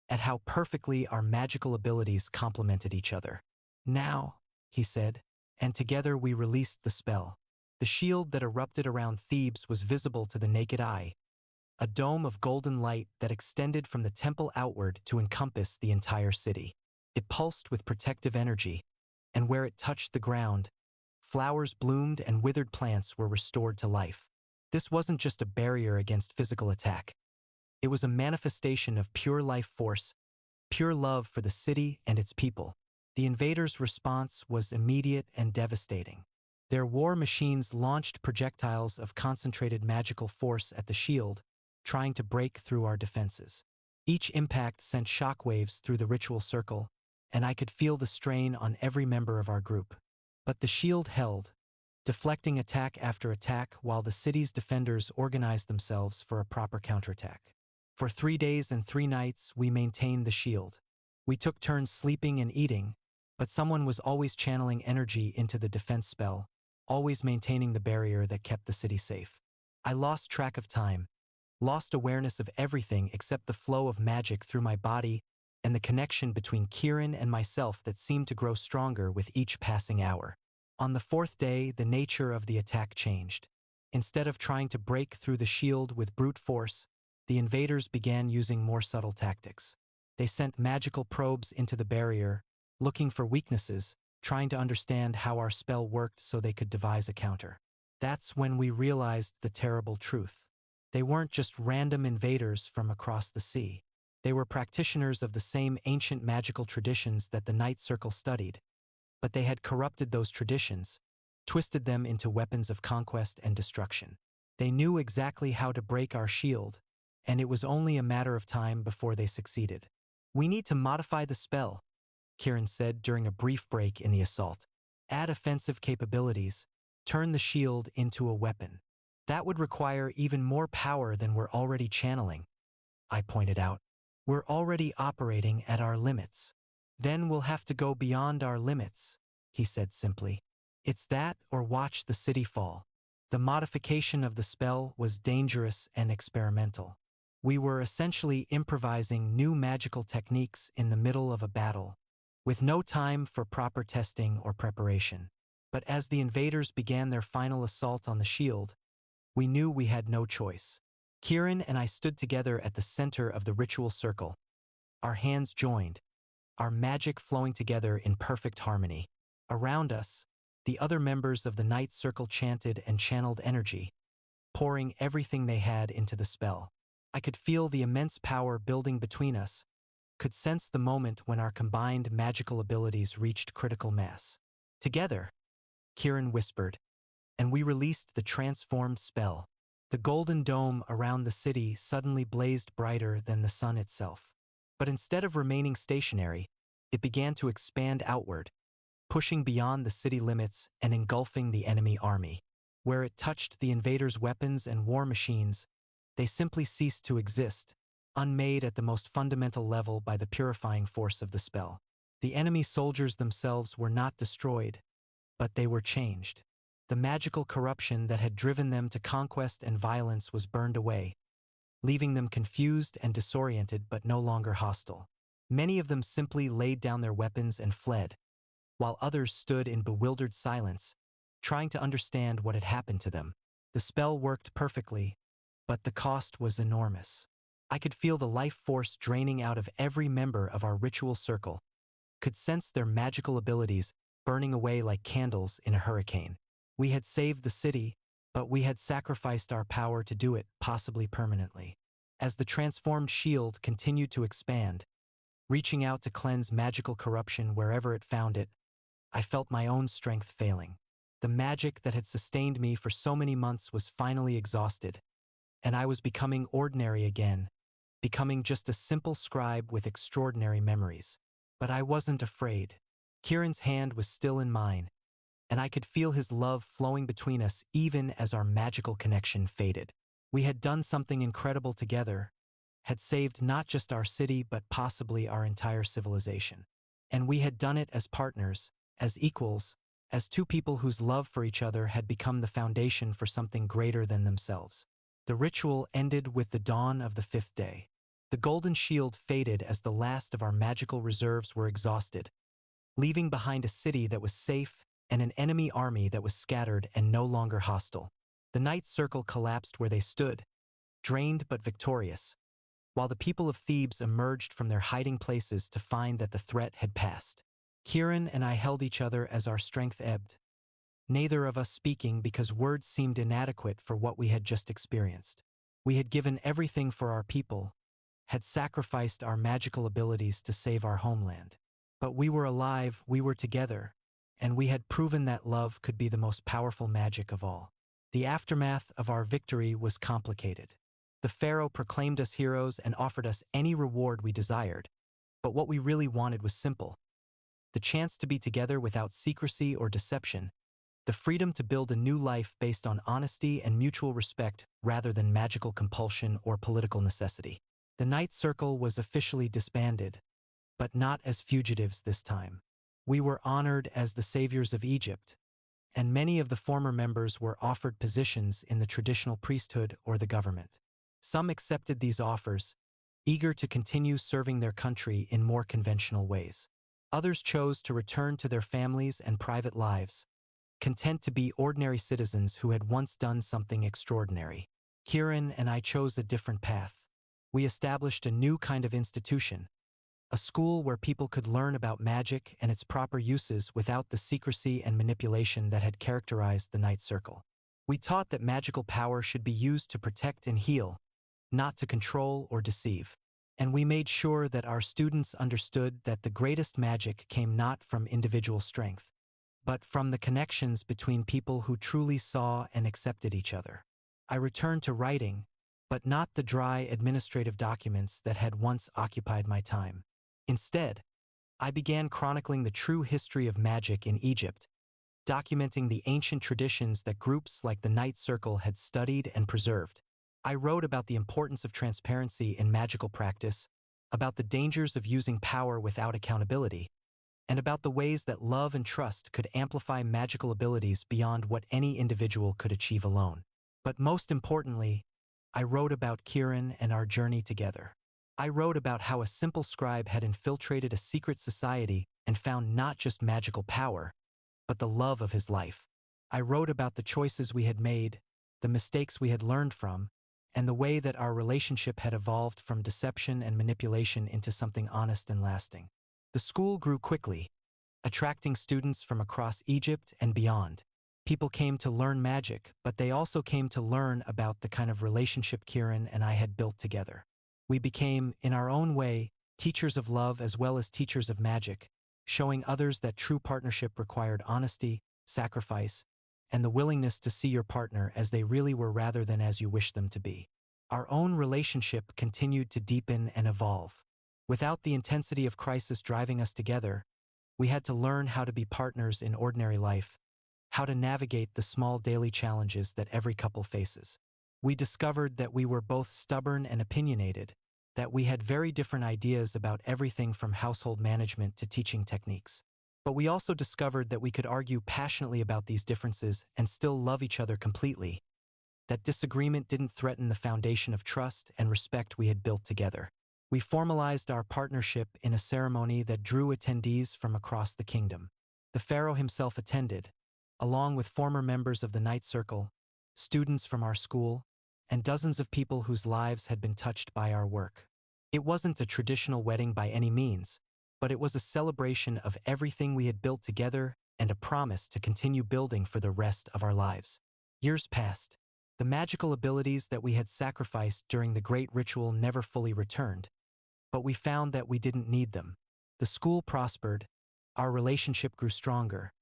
at how perfectly our magical abilities complemented each other. Now, he said, and together we released the spell. The shield that erupted around Thebes was visible to the naked eye, a dome of golden light that extended from the temple outward to encompass the entire city. It pulsed with protective energy, and where it touched the ground, flowers bloomed and withered plants were restored to life. This wasn't just a barrier against physical attack. It was a manifestation of pure life force, pure love for the city and its people. The invaders' response was immediate and devastating. Their war machines launched projectiles of concentrated magical force at the shield, trying to break through our defenses. Each impact sent shockwaves through the ritual circle, and I could feel the strain on every member of our group. But the shield held, deflecting attack after attack while the city's defenders organized themselves for a proper counterattack. For 3 days and 3 nights, we maintained the shield. We took turns sleeping and eating, but someone was always channeling energy into the defense spell, always maintaining the barrier that kept the city safe. I lost track of time, lost awareness of everything except the flow of magic through my body and the connection between Kieran and myself that seemed to grow stronger with each passing hour. On the 4th day, the nature of the attack changed. Instead of trying to break through the shield with brute force, the invaders began using more subtle tactics. They sent magical probes into the barrier, looking for weaknesses, trying to understand how our spell worked so they could devise a counter. That's when we realized the terrible truth. They weren't just random invaders from across the sea. They were practitioners of the same ancient magical traditions that the Night Circle studied, but they had corrupted those traditions, twisted them into weapons of conquest and destruction. They knew exactly how to break our shield, and it was only a matter of time before they succeeded. "We need to modify the spell," Kieran said during a brief break in the assault. "Add offensive capabilities, turn the shield into a weapon." "That would require even more power than we're already channeling," I pointed out. "We're already operating at our limits." "Then we'll have to go beyond our limits," he said simply. "It's that or watch the city fall." The modification of the spell was dangerous and experimental. We were essentially improvising new magical techniques in the middle of a battle, with no time for proper testing or preparation. But as the invaders began their final assault on the shield, we knew we had no choice. Kieran and I stood together at the center of the ritual circle, our hands joined, our magic flowing together in perfect harmony. Around us, the other members of the Night Circle chanted and channeled energy, pouring everything they had into the spell. I could feel the immense power building between us, could sense the moment when our combined magical abilities reached critical mass. "Together," Kieran whispered, and we released the transformed spell. The golden dome around the city suddenly blazed brighter than the sun itself. But instead of remaining stationary, it began to expand outward, pushing beyond the city limits and engulfing the enemy army. Where it touched the invaders' weapons and war machines, they simply ceased to exist, unmade at the most fundamental level by the purifying force of the spell. The enemy soldiers themselves were not destroyed, but they were changed. The magical corruption that had driven them to conquest and violence was burned away, leaving them confused and disoriented but no longer hostile. Many of them simply laid down their weapons and fled, while others stood in bewildered silence, trying to understand what had happened to them. The spell worked perfectly, but the cost was enormous. I could feel the life force draining out of every member of our ritual circle, could sense their magical abilities burning away like candles in a hurricane. We had saved the city, but we had sacrificed our power to do it, possibly permanently. As the transformed shield continued to expand, reaching out to cleanse magical corruption wherever it found it, I felt my own strength failing. The magic that had sustained me for so many months was finally exhausted, and I was becoming ordinary again, becoming just a simple scribe with extraordinary memories. But I wasn't afraid. Kieran's hand was still in mine, and I could feel his love flowing between us even as our magical connection faded. We had done something incredible together, had saved not just our city but possibly our entire civilization. And we had done it as partners, as equals, as two people whose love for each other had become the foundation for something greater than themselves. The ritual ended with the dawn of the 5th day. The golden shield faded as the last of our magical reserves were exhausted, leaving behind a city that was safe and an enemy army that was scattered and no longer hostile. The night circle collapsed where they stood, drained but victorious, while the people of Thebes emerged from their hiding places to find that the threat had passed. Kieran and I held each other as our strength ebbed, neither of us speaking because words seemed inadequate for what we had just experienced. We had given everything for our people, had sacrificed our magical abilities to save our homeland. But we were alive, we were together, and we had proven that love could be the most powerful magic of all. The aftermath of our victory was complicated. The Pharaoh proclaimed us heroes and offered us any reward we desired, but what we really wanted was simple: the chance to be together without secrecy or deception, the freedom to build a new life based on honesty and mutual respect rather than magical compulsion or political necessity. The Night Circle was officially disbanded, but not as fugitives this time. We were honored as the saviors of Egypt, and many of the former members were offered positions in the traditional priesthood or the government. Some accepted these offers, eager to continue serving their country in more conventional ways. Others chose to return to their families and private lives, content to be ordinary citizens who had once done something extraordinary. Kieran and I chose a different path. We established a new kind of institution, a school where people could learn about magic and its proper uses without the secrecy and manipulation that had characterized the Night Circle. We taught that magical power should be used to protect and heal, not to control or deceive. And we made sure that our students understood that the greatest magic came not from individual strength, but from the connections between people who truly saw and accepted each other. I returned to writing, but not the dry administrative documents that had once occupied my time. Instead, I began chronicling the true history of magic in Egypt, documenting the ancient traditions that groups like the Night Circle had studied and preserved. I wrote about the importance of transparency in magical practice, about the dangers of using power without accountability, and about the ways that love and trust could amplify magical abilities beyond what any individual could achieve alone. But most importantly, I wrote about Kieran and our journey together. I wrote about how a simple scribe had infiltrated a secret society and found not just magical power, but the love of his life. I wrote about the choices we had made, the mistakes we had learned from, and the way that our relationship had evolved from deception and manipulation into something honest and lasting. The school grew quickly, attracting students from across Egypt and beyond. People came to learn magic, but they also came to learn about the kind of relationship Kieran and I had built together. We became, in our own way, teachers of love as well as teachers of magic, showing others that true partnership required honesty, sacrifice, and the willingness to see your partner as they really were rather than as you wish them to be. Our own relationship continued to deepen and evolve. Without the intensity of crisis driving us together, we had to learn how to be partners in ordinary life, how to navigate the small daily challenges that every couple faces. We discovered that we were both stubborn and opinionated, that we had very different ideas about everything from household management to teaching techniques. But we also discovered that we could argue passionately about these differences and still love each other completely, that disagreement didn't threaten the foundation of trust and respect we had built together. We formalized our partnership in a ceremony that drew attendees from across the kingdom. The Pharaoh himself attended, along with former members of the Night Circle, students from our school, and dozens of people whose lives had been touched by our work. It wasn't a traditional wedding by any means, but it was a celebration of everything we had built together and a promise to continue building for the rest of our lives. Years passed. The magical abilities that we had sacrificed during the great ritual never fully returned, but we found that we didn't need them. The school prospered, our relationship grew stronger,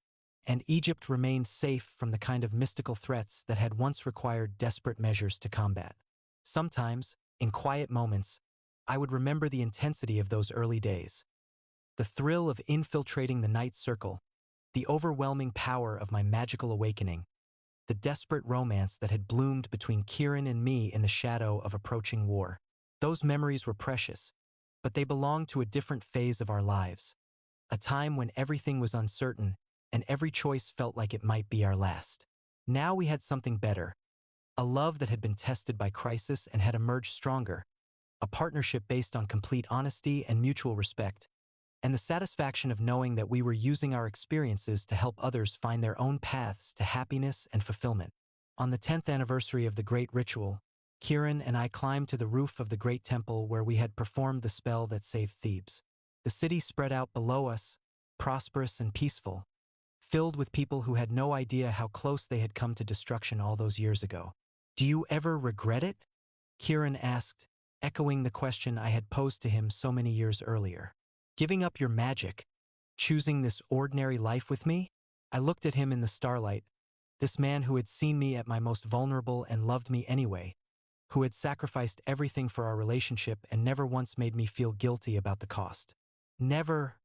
and Egypt remained safe from the kind of mystical threats that had once required desperate measures to combat. Sometimes, in quiet moments, I would remember the intensity of those early days. The thrill of infiltrating the Night Circle, the overwhelming power of my magical awakening, the desperate romance that had bloomed between Kieran and me in the shadow of approaching war. Those memories were precious, but they belonged to a different phase of our lives, a time when everything was uncertain and every choice felt like it might be our last. Now we had something better, a love that had been tested by crisis and had emerged stronger, a partnership based on complete honesty and mutual respect, and the satisfaction of knowing that we were using our experiences to help others find their own paths to happiness and fulfillment. On the 10th anniversary of the great ritual, Kieran and I climbed to the roof of the great temple where we had performed the spell that saved Thebes. The city spread out below us, prosperous and peaceful, filled with people who had no idea how close they had come to destruction all those years ago. "Do you ever regret it?" Kieran asked, echoing the question I had posed to him so many years earlier. "Giving up your magic, choosing this ordinary life with me?" I looked at him in the starlight, this man who had seen me at my most vulnerable and loved me anyway, who had sacrificed everything for our relationship and never once made me feel guilty about the cost. "Never,"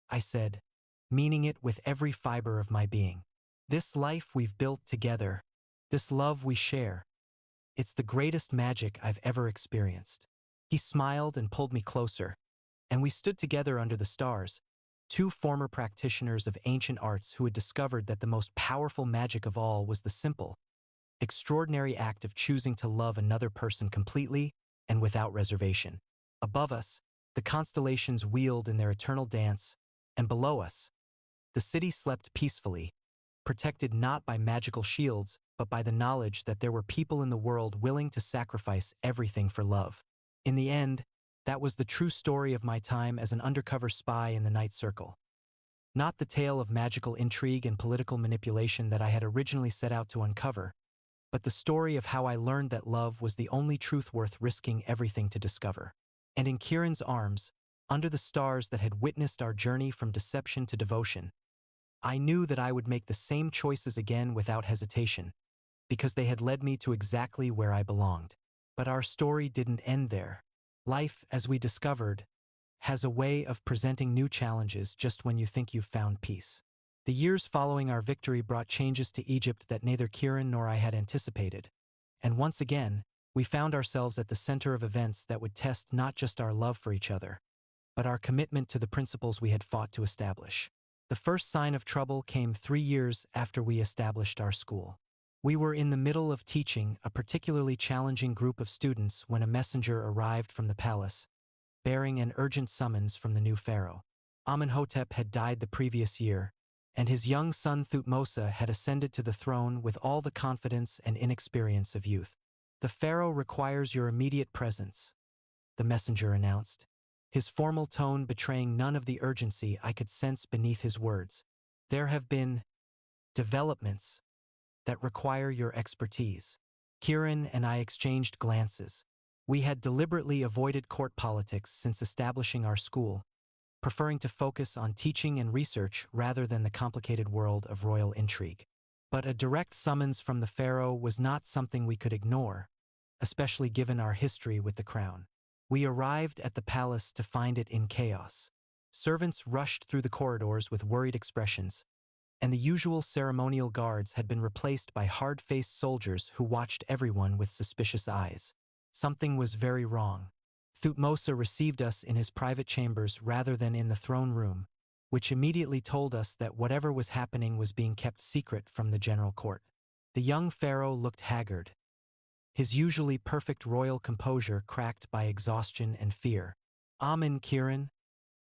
I said, meaning it with every fiber of my being. "This life we've built together, this love we share, it's the greatest magic I've ever experienced." He smiled and pulled me closer, and we stood together under the stars, two former practitioners of ancient arts who had discovered that the most powerful magic of all was the simple, extraordinary act of choosing to love another person completely and without reservation. Above us, the constellations wheeled in their eternal dance, and below us, the city slept peacefully, protected not by magical shields, but by the knowledge that there were people in the world willing to sacrifice everything for love. In the end, that was the true story of my time as an undercover spy in the Night Circle. Not the tale of magical intrigue and political manipulation that I had originally set out to uncover, but the story of how I learned that love was the only truth worth risking everything to discover. And in Kieran's arms, under the stars that had witnessed our journey from deception to devotion, I knew that I would make the same choices again without hesitation, because they had led me to exactly where I belonged. But our story didn't end there. Life, as we discovered, has a way of presenting new challenges just when you think you've found peace. The years following our victory brought changes to Egypt that neither Kieran nor I had anticipated, and once again, we found ourselves at the center of events that would test not just our love for each other, but our commitment to the principles we had fought to establish. The first sign of trouble came 3 years after we established our school. We were in the middle of teaching a particularly challenging group of students when a messenger arrived from the palace, bearing an urgent summons from the new pharaoh. Amenhotep had died the previous year, and his young son Thutmose had ascended to the throne with all the confidence and inexperience of youth. "The pharaoh requires your immediate presence," the messenger announced, his formal tone betraying none of the urgency I could sense beneath his words. "There have been developments that require your expertise." Kieran and I exchanged glances. We had deliberately avoided court politics since establishing our school, preferring to focus on teaching and research rather than the complicated world of royal intrigue. But a direct summons from the pharaoh was not something we could ignore, especially given our history with the crown. We arrived at the palace to find it in chaos. Servants rushed through the corridors with worried expressions, and the usual ceremonial guards had been replaced by hard-faced soldiers who watched everyone with suspicious eyes. Something was very wrong. Thutmose received us in his private chambers rather than in the throne room, which immediately told us that whatever was happening was being kept secret from the general court. The young pharaoh looked haggard, his usually perfect royal composure cracked by exhaustion and fear. "Amen, Kiran,"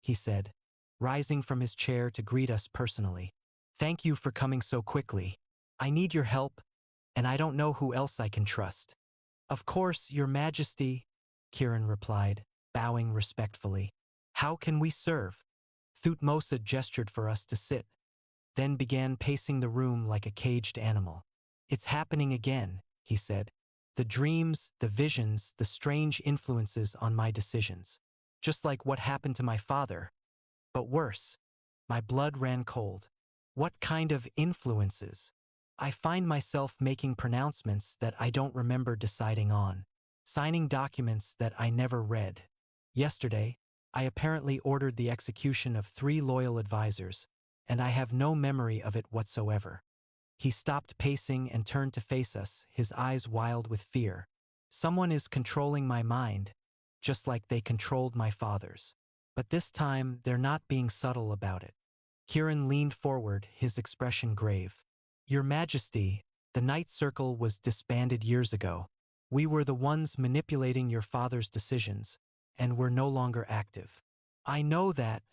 he said, rising from his chair to greet us personally. "Thank you for coming so quickly. I need your help, and I don't know who else I can trust." "Of course, Your Majesty," Kiran replied, bowing respectfully. "How can we serve?" Thutmose gestured for us to sit, then began pacing the room like a caged animal. "It's happening again," he said. "The dreams, the visions, the strange influences on my decisions. Just like what happened to my father. But worse." My blood ran cold. "What kind of influences?" "I find myself making pronouncements that I don't remember deciding on. Signing documents that I never read. Yesterday, I apparently ordered the execution of 3 loyal advisors, and I have no memory of it whatsoever." He stopped pacing and turned to face us, his eyes wild with fear. "Someone is controlling my mind, just like they controlled my father's. But this time, they're not being subtle about it." Kiran leaned forward, his expression grave. "Your Majesty, the Night Circle was disbanded years ago. We were the ones manipulating your father's decisions, and we're no longer active." "I know that,"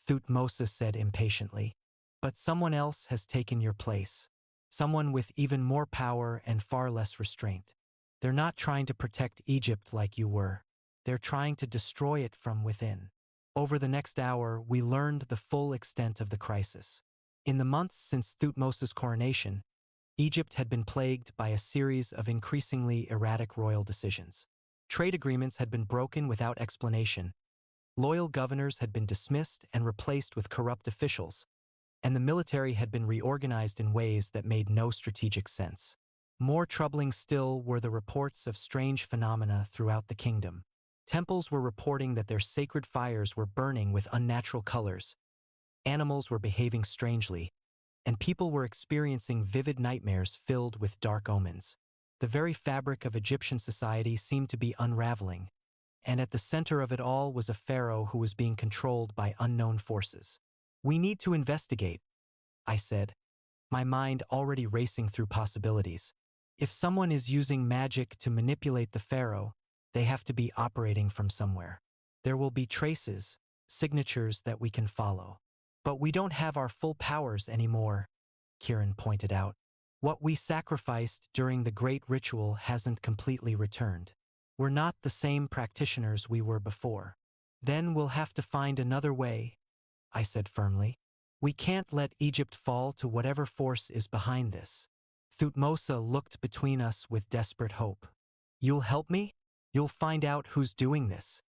Thutmose said impatiently. "But someone else has taken your place. Someone with even more power and far less restraint. They're not trying to protect Egypt like you were. They're trying to destroy it from within." Over the next hour, we learned the full extent of the crisis. In the months since Thutmose's coronation, Egypt had been plagued by a series of increasingly erratic royal decisions. Trade agreements had been broken without explanation, loyal governors had been dismissed and replaced with corrupt officials, and the military had been reorganized in ways that made no strategic sense. More troubling still were the reports of strange phenomena throughout the kingdom. Temples were reporting that their sacred fires were burning with unnatural colors, animals were behaving strangely, and people were experiencing vivid nightmares filled with dark omens. The very fabric of Egyptian society seemed to be unraveling, and at the center of it all was a pharaoh who was being controlled by unknown forces. "We need to investigate," I said, my mind already racing through possibilities. "If someone is using magic to manipulate the pharaoh, they have to be operating from somewhere. There will be traces, signatures that we can follow." "But we don't have our full powers anymore," Kiran pointed out. "What we sacrificed during the great ritual hasn't completely returned. We're not the same practitioners we were before." "Then we'll have to find another way," I said firmly. "We can't let Egypt fall to whatever force is behind this." Thutmose looked between us with desperate hope. "You'll help me? You'll find out who's doing this."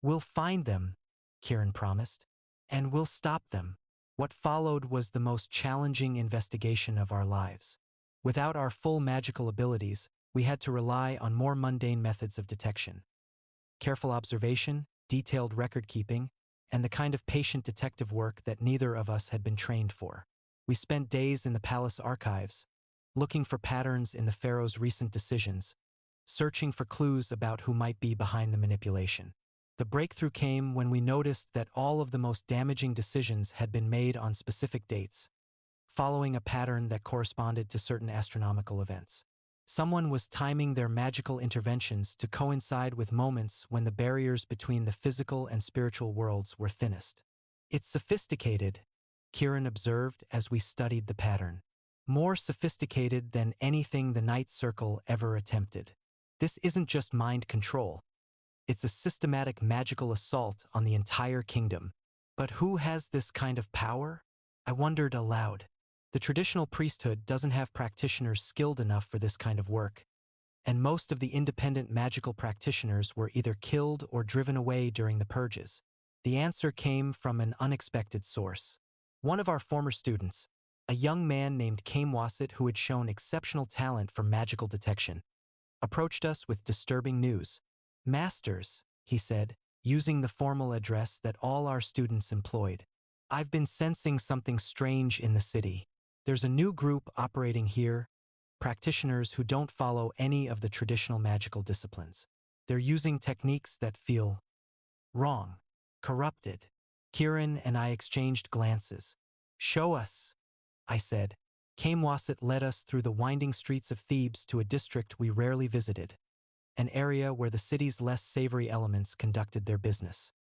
"We'll find them," Kiran promised, "and we'll stop them." What followed was the most challenging investigation of our lives. Without our full magical abilities, we had to rely on more mundane methods of detection. Careful observation, detailed record-keeping, and the kind of patient detective work that neither of us had been trained for. We spent days in the palace archives, looking for patterns in the pharaoh's recent decisions, searching for clues about who might be behind the manipulation. The breakthrough came when we noticed that all of the most damaging decisions had been made on specific dates, following a pattern that corresponded to certain astronomical events. Someone was timing their magical interventions to coincide with moments when the barriers between the physical and spiritual worlds were thinnest. "It's sophisticated," Kiran observed as we studied the pattern. "More sophisticated than anything the Night Circle ever attempted. This isn't just mind control. It's a systematic magical assault on the entire kingdom. But who has this kind of power?" I wondered aloud. The traditional priesthood doesn't have practitioners skilled enough for this kind of work, and most of the independent magical practitioners were either killed or driven away during the purges. The answer came from an unexpected source. One of our former students, a young man named Heembrace who had shown exceptional talent for magical detection, approached us with disturbing news. "Masters," he said, using the formal address that all our students employed, "I've been sensing something strange in the city. There's a new group operating here, practitioners who don't follow any of the traditional magical disciplines. They're using techniques that feel wrong, corrupted." Kiran and I exchanged glances. "Show us," I said. Heembrace led us through the winding streets of Thebes to a district we rarely visited. an area where the city's less savory elements conducted their business.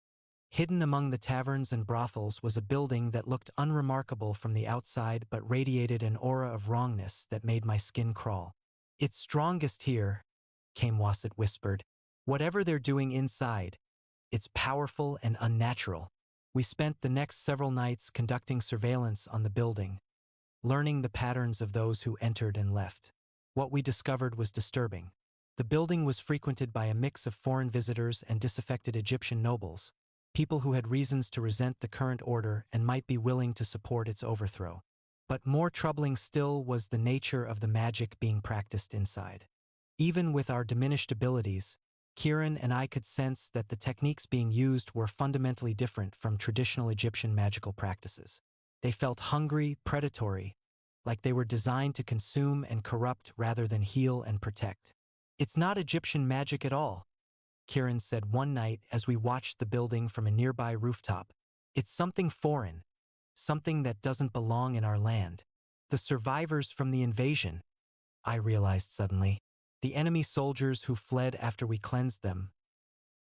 Hidden among the taverns and brothels was a building that looked unremarkable from the outside but radiated an aura of wrongness that made my skin crawl. "It's strongest here," Kamwasit whispered. "Whatever they're doing inside, it's powerful and unnatural." We spent the next several nights conducting surveillance on the building, learning the patterns of those who entered and left. What we discovered was disturbing. The building was frequented by a mix of foreign visitors and disaffected Egyptian nobles, people who had reasons to resent the current order and might be willing to support its overthrow. But more troubling still was the nature of the magic being practiced inside. Even with our diminished abilities, Kieran and I could sense that the techniques being used were fundamentally different from traditional Egyptian magical practices. They felt hungry, predatory, like they were designed to consume and corrupt rather than heal and protect. "It's not Egyptian magic at all," Kieran said one night as we watched the building from a nearby rooftop. "It's something foreign, something that doesn't belong in our land." The survivors from the invasion, I realized suddenly. The enemy soldiers who fled after we cleansed them.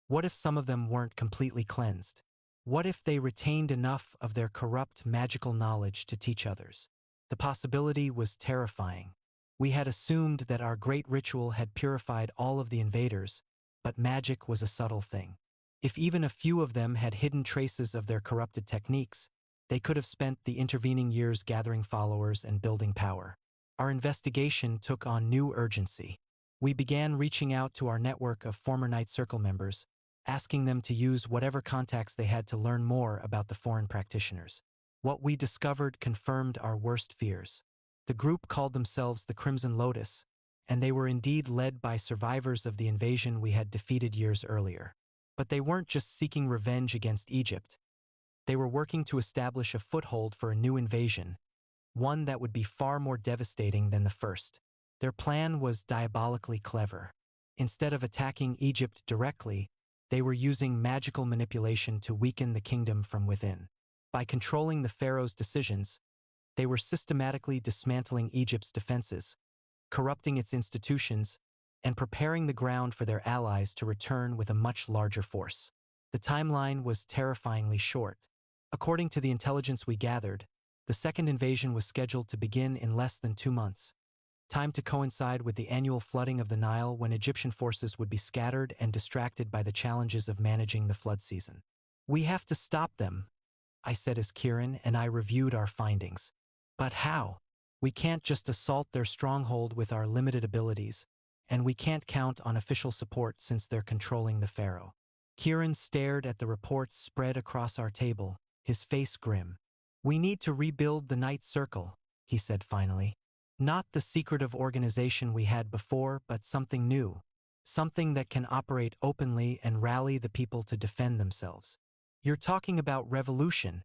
What if some of them weren't completely cleansed? What if they retained enough of their corrupt magical knowledge to teach others? The possibility was terrifying. We had assumed that our great ritual had purified all of the invaders, but magic was a subtle thing. If even a few of them had hidden traces of their corrupted techniques, they could have spent the intervening years gathering followers and building power. Our investigation took on new urgency. We began reaching out to our network of former Night Circle members, asking them to use whatever contacts they had to learn more about the foreign practitioners. What we discovered confirmed our worst fears. The group called themselves the Crimson Lotus, and they were indeed led by survivors of the invasion we had defeated years earlier. But they weren't just seeking revenge against Egypt. They were working to establish a foothold for a new invasion, one that would be far more devastating than the first. Their plan was diabolically clever. Instead of attacking Egypt directly, they were using magical manipulation to weaken the kingdom from within. By controlling the pharaoh's decisions, they were systematically dismantling Egypt's defenses, corrupting its institutions, and preparing the ground for their allies to return with a much larger force. The timeline was terrifyingly short. According to the intelligence we gathered, the second invasion was scheduled to begin in less than 2 months, time to coincide with the annual flooding of the Nile when Egyptian forces would be scattered and distracted by the challenges of managing the flood season. "We have to stop them," I said as Kieran and I reviewed our findings. "But how? We can't just assault their stronghold with our limited abilities, and we can't count on official support since they're controlling the pharaoh." Kieran stared at the reports spread across our table, his face grim. "We need to rebuild the Night Circle," he said finally. "Not the secretive organization we had before, but something new. Something that can operate openly and rally the people to defend themselves." "You're talking about revolution,"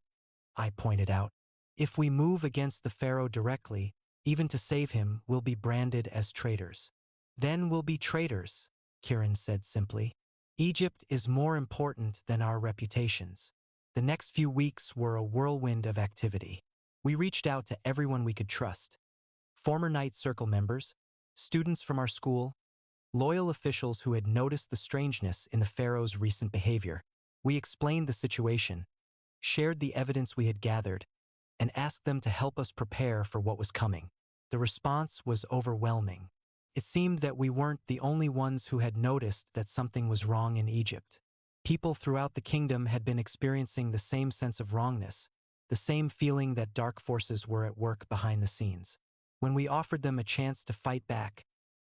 I pointed out. "If we move against the pharaoh directly, even to save him, we'll be branded as traitors." "Then we'll be traitors," Kieran said simply. "Egypt is more important than our reputations." The next few weeks were a whirlwind of activity. We reached out to everyone we could trust. Former Night Circle members, students from our school, loyal officials who had noticed the strangeness in the pharaoh's recent behavior. We explained the situation, shared the evidence we had gathered, and asked them to help us prepare for what was coming. The response was overwhelming. It seemed that we weren't the only ones who had noticed that something was wrong in Egypt. People throughout the kingdom had been experiencing the same sense of wrongness, the same feeling that dark forces were at work behind the scenes. When we offered them a chance to fight back,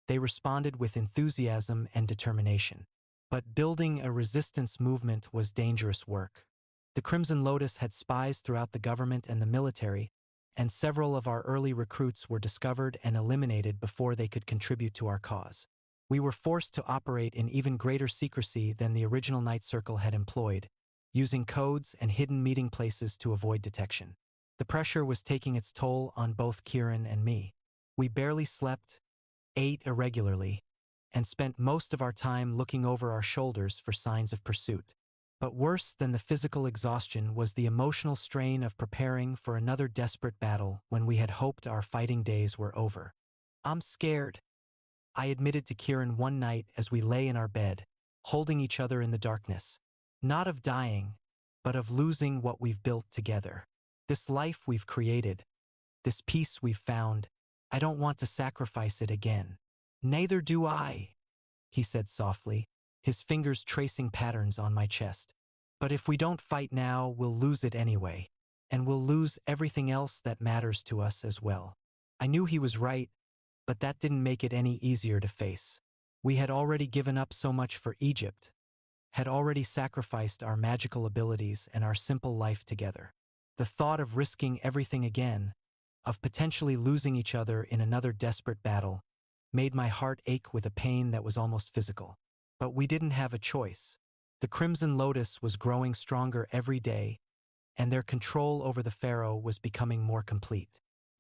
they responded with enthusiasm and determination. But building a resistance movement was dangerous work. The Crimson Lotus had spies throughout the government and the military, and several of our early recruits were discovered and eliminated before they could contribute to our cause. We were forced to operate in even greater secrecy than the original Night Circle had employed, using codes and hidden meeting places to avoid detection. The pressure was taking its toll on both Kieran and me. We barely slept, ate irregularly, and spent most of our time looking over our shoulders for signs of pursuit. But worse than the physical exhaustion was the emotional strain of preparing for another desperate battle when we had hoped our fighting days were over. "I'm scared," I admitted to Kieran one night as we lay in our bed, holding each other in the darkness. Not of dying, but of losing what we've built together. This life we've created, this peace we've found, I don't want to sacrifice it again. Neither do I, he said softly, his fingers tracing patterns on my chest. But if we don't fight now, we'll lose it anyway, and we'll lose everything else that matters to us as well. I knew he was right, but that didn't make it any easier to face. We had already given up so much for Egypt, had already sacrificed our magical abilities and our simple life together. The thought of risking everything again, of potentially losing each other in another desperate battle, made my heart ache with a pain that was almost physical. But we didn't have a choice. The Crimson Lotus was growing stronger every day, and their control over the Pharaoh was becoming more complete.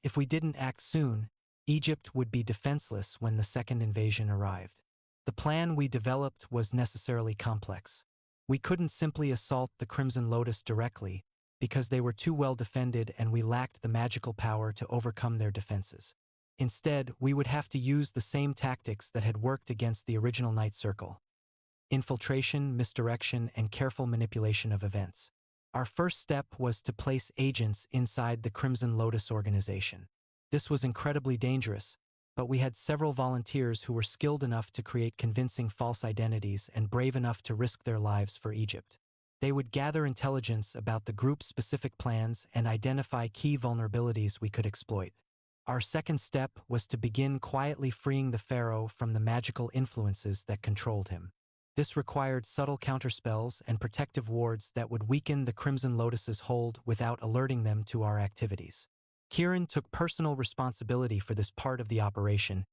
If we didn't act soon, Egypt would be defenseless when the second invasion arrived. The plan we developed was necessarily complex. We couldn't simply assault the Crimson Lotus directly, because they were too well defended and we lacked the magical power to overcome their defenses. Instead, we would have to use the same tactics that had worked against the original Night Circle: infiltration, misdirection, and careful manipulation of events. Our first step was to place agents inside the Crimson Lotus organization. This was incredibly dangerous, but we had several volunteers who were skilled enough to create convincing false identities and brave enough to risk their lives for Egypt. They would gather intelligence about the group's specific plans and identify key vulnerabilities we could exploit. Our second step was to begin quietly freeing the Pharaoh from the magical influences that controlled him. This required subtle counterspells and protective wards that would weaken the Crimson Lotus's hold without alerting them to our activities. Kieran took personal responsibility for this part of the operation,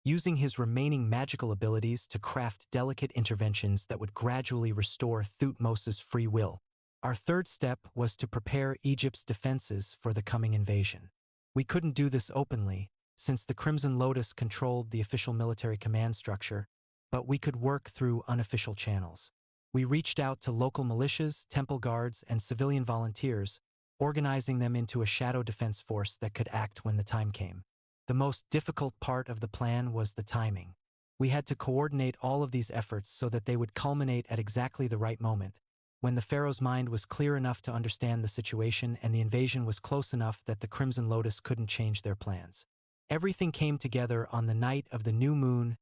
using his remaining magical abilities to craft delicate interventions that would gradually restore Thutmose's free will. Our third step was to prepare Egypt's defenses for the coming invasion. We couldn't do this openly, since the Crimson Lotus controlled the official military command structure, but we could work through unofficial channels. We reached out to local militias, temple guards, and civilian volunteers, organizing them into a shadow defense force that could act when the time came. The most difficult part of the plan was the timing. We had to coordinate all of these efforts so that they would culminate at exactly the right moment, when the Pharaoh's mind was clear enough to understand the situation and the invasion was close enough that the Crimson Lotus couldn't change their plans. Everything came together on the night of the new moon,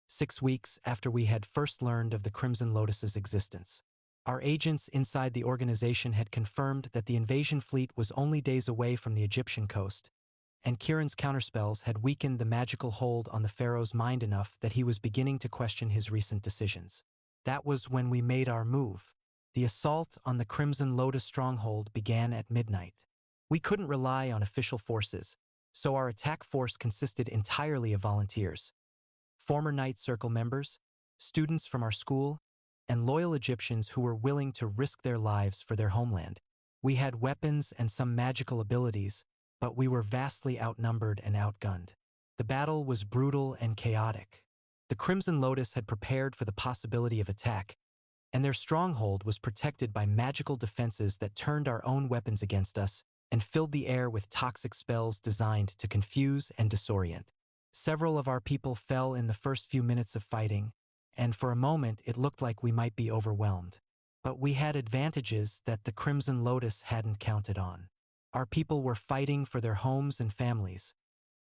6 weeks after we had first learned of the Crimson Lotus's existence. Our agents inside the organization had confirmed that the invasion fleet was only days away from the Egyptian coast, and Kieran's counterspells had weakened the magical hold on the Pharaoh's mind enough that he was beginning to question his recent decisions. That was when we made our move. The assault on the Crimson Lotus stronghold began at midnight. We couldn't rely on official forces, so our attack force consisted entirely of volunteers. Former Night Circle members, students from our school, and loyal Egyptians who were willing to risk their lives for their homeland. We had weapons and some magical abilities, but we were vastly outnumbered and outgunned. The battle was brutal and chaotic. The Crimson Lotus had prepared for the possibility of attack, and their stronghold was protected by magical defenses that turned our own weapons against us and filled the air with toxic spells designed to confuse and disorient. Several of our people fell in the first few minutes of fighting, and for a moment it looked like we might be overwhelmed. But we had advantages that the Crimson Lotus hadn't counted on. Our people were fighting for their homes and families,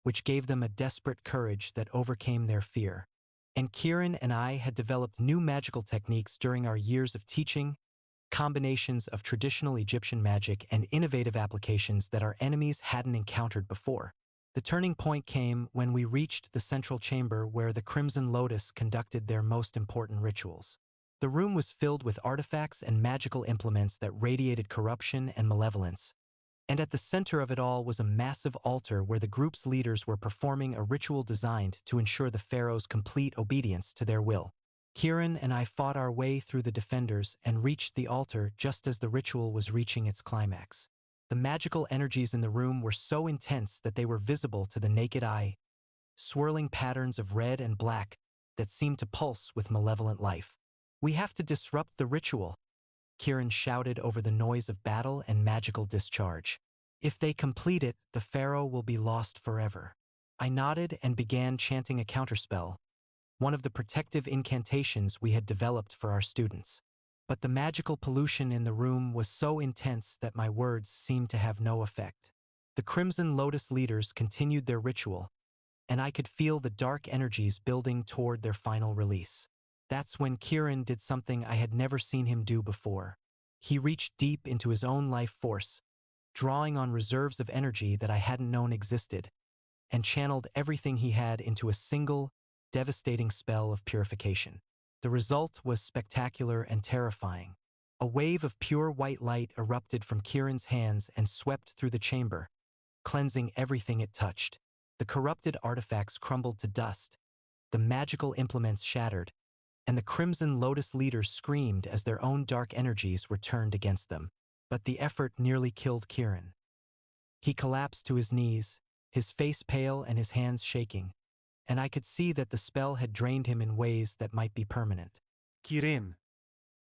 which gave them a desperate courage that overcame their fear. And Kieran and I had developed new magical techniques during our years of teaching, combinations of traditional Egyptian magic and innovative applications that our enemies hadn't encountered before. The turning point came when we reached the central chamber where the Crimson Lotus conducted their most important rituals. The room was filled with artifacts and magical implements that radiated corruption and malevolence, and at the center of it all was a massive altar where the group's leaders were performing a ritual designed to ensure the Pharaoh's complete obedience to their will. Kieran and I fought our way through the defenders and reached the altar just as the ritual was reaching its climax. The magical energies in the room were so intense that they were visible to the naked eye, swirling patterns of red and black that seemed to pulse with malevolent life. "We have to disrupt the ritual," Kieran shouted over the noise of battle and magical discharge. "If they complete it, the Pharaoh will be lost forever." I nodded and began chanting a counterspell, one of the protective incantations we had developed for our students. But the magical pollution in the room was so intense that my words seemed to have no effect. The Crimson Lotus leaders continued their ritual, and I could feel the dark energies building toward their final release. That's when Kieran did something I had never seen him do before. He reached deep into his own life force, drawing on reserves of energy that I hadn't known existed, and channeled everything he had into a single, devastating spell of purification. The result was spectacular and terrifying. A wave of pure white light erupted from Kieran's hands and swept through the chamber, cleansing everything it touched. The corrupted artifacts crumbled to dust, the magical implements shattered, and the Crimson Lotus leaders screamed as their own dark energies were turned against them. But the effort nearly killed Kieran. He collapsed to his knees, his face pale and his hands shaking, and I could see that the spell had drained him in ways that might be permanent. Kieran.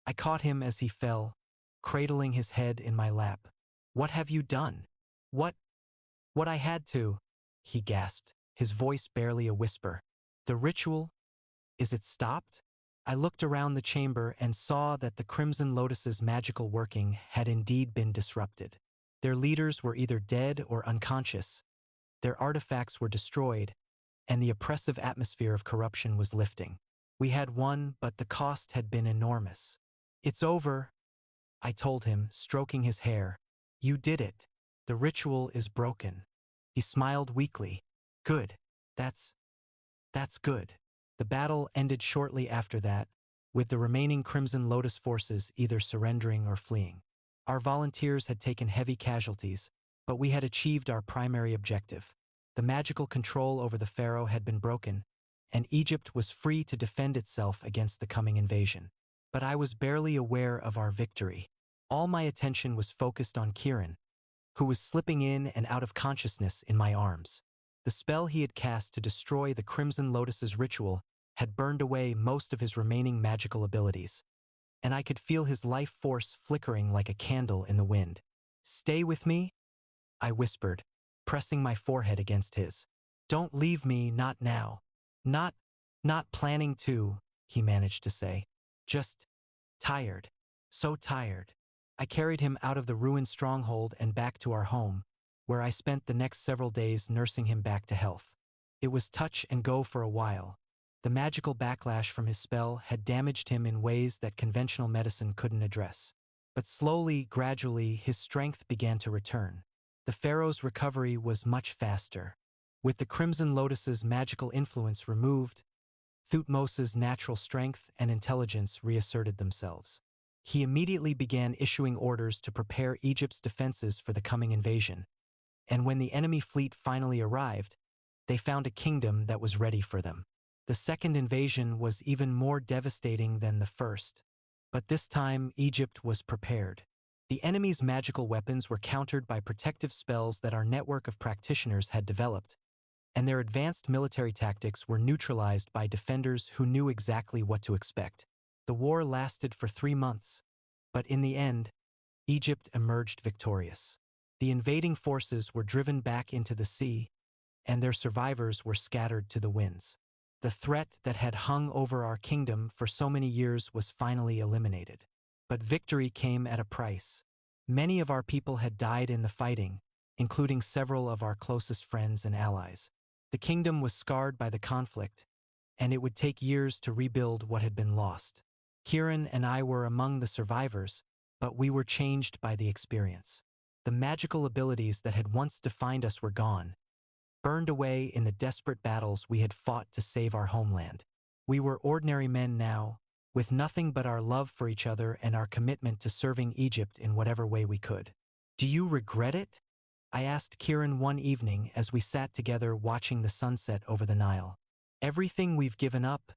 I caught him as he fell, cradling his head in my lap. "What have you done?" What I had to," he gasped, his voice barely a whisper. "The ritual? Is it stopped?" I looked around the chamber and saw that the Crimson Lotus's magical working had indeed been disrupted. Their leaders were either dead or unconscious, their artifacts were destroyed, and the oppressive atmosphere of corruption was lifting. We had won, but the cost had been enormous. "It's over," I told him, stroking his hair. "You did it. The ritual is broken." He smiled weakly. "Good. That's good." The battle ended shortly after that, with the remaining Crimson Lotus forces either surrendering or fleeing. Our volunteers had taken heavy casualties, but we had achieved our primary objective. The magical control over the Pharaoh had been broken, and Egypt was free to defend itself against the coming invasion. But I was barely aware of our victory. All my attention was focused on Kieran, who was slipping in and out of consciousness in my arms. The spell he had cast to destroy the Crimson Lotus's ritual had burned away most of his remaining magical abilities, and I could feel his life force flickering like a candle in the wind. "Stay with me?" I whispered, pressing my forehead against his. "Don't leave me, not now." Not planning to," he managed to say. "Just tired. So tired." I carried him out of the ruined stronghold and back to our home, where I spent the next several days nursing him back to health. It was touch and go for a while. The magical backlash from his spell had damaged him in ways that conventional medicine couldn't address. But slowly, gradually, his strength began to return. The Pharaoh's recovery was much faster. With the Crimson Lotus's magical influence removed, Thutmose's natural strength and intelligence reasserted themselves. He immediately began issuing orders to prepare Egypt's defenses for the coming invasion. And when the enemy fleet finally arrived, they found a kingdom that was ready for them. The second invasion was even more devastating than the first, but this time Egypt was prepared. The enemy's magical weapons were countered by protective spells that our network of practitioners had developed, and their advanced military tactics were neutralized by defenders who knew exactly what to expect. The war lasted for 3 months, but in the end, Egypt emerged victorious. The invading forces were driven back into the sea, and their survivors were scattered to the winds. The threat that had hung over our kingdom for so many years was finally eliminated. But victory came at a price. Many of our people had died in the fighting, including several of our closest friends and allies. The kingdom was scarred by the conflict, and it would take years to rebuild what had been lost. Kieran and I were among the survivors, but we were changed by the experience. The magical abilities that had once defined us were gone, burned away in the desperate battles we had fought to save our homeland. We were ordinary men now, with nothing but our love for each other and our commitment to serving Egypt in whatever way we could. "Do you regret it?" I asked Kieran one evening as we sat together watching the sunset over the Nile. "Everything we've given up?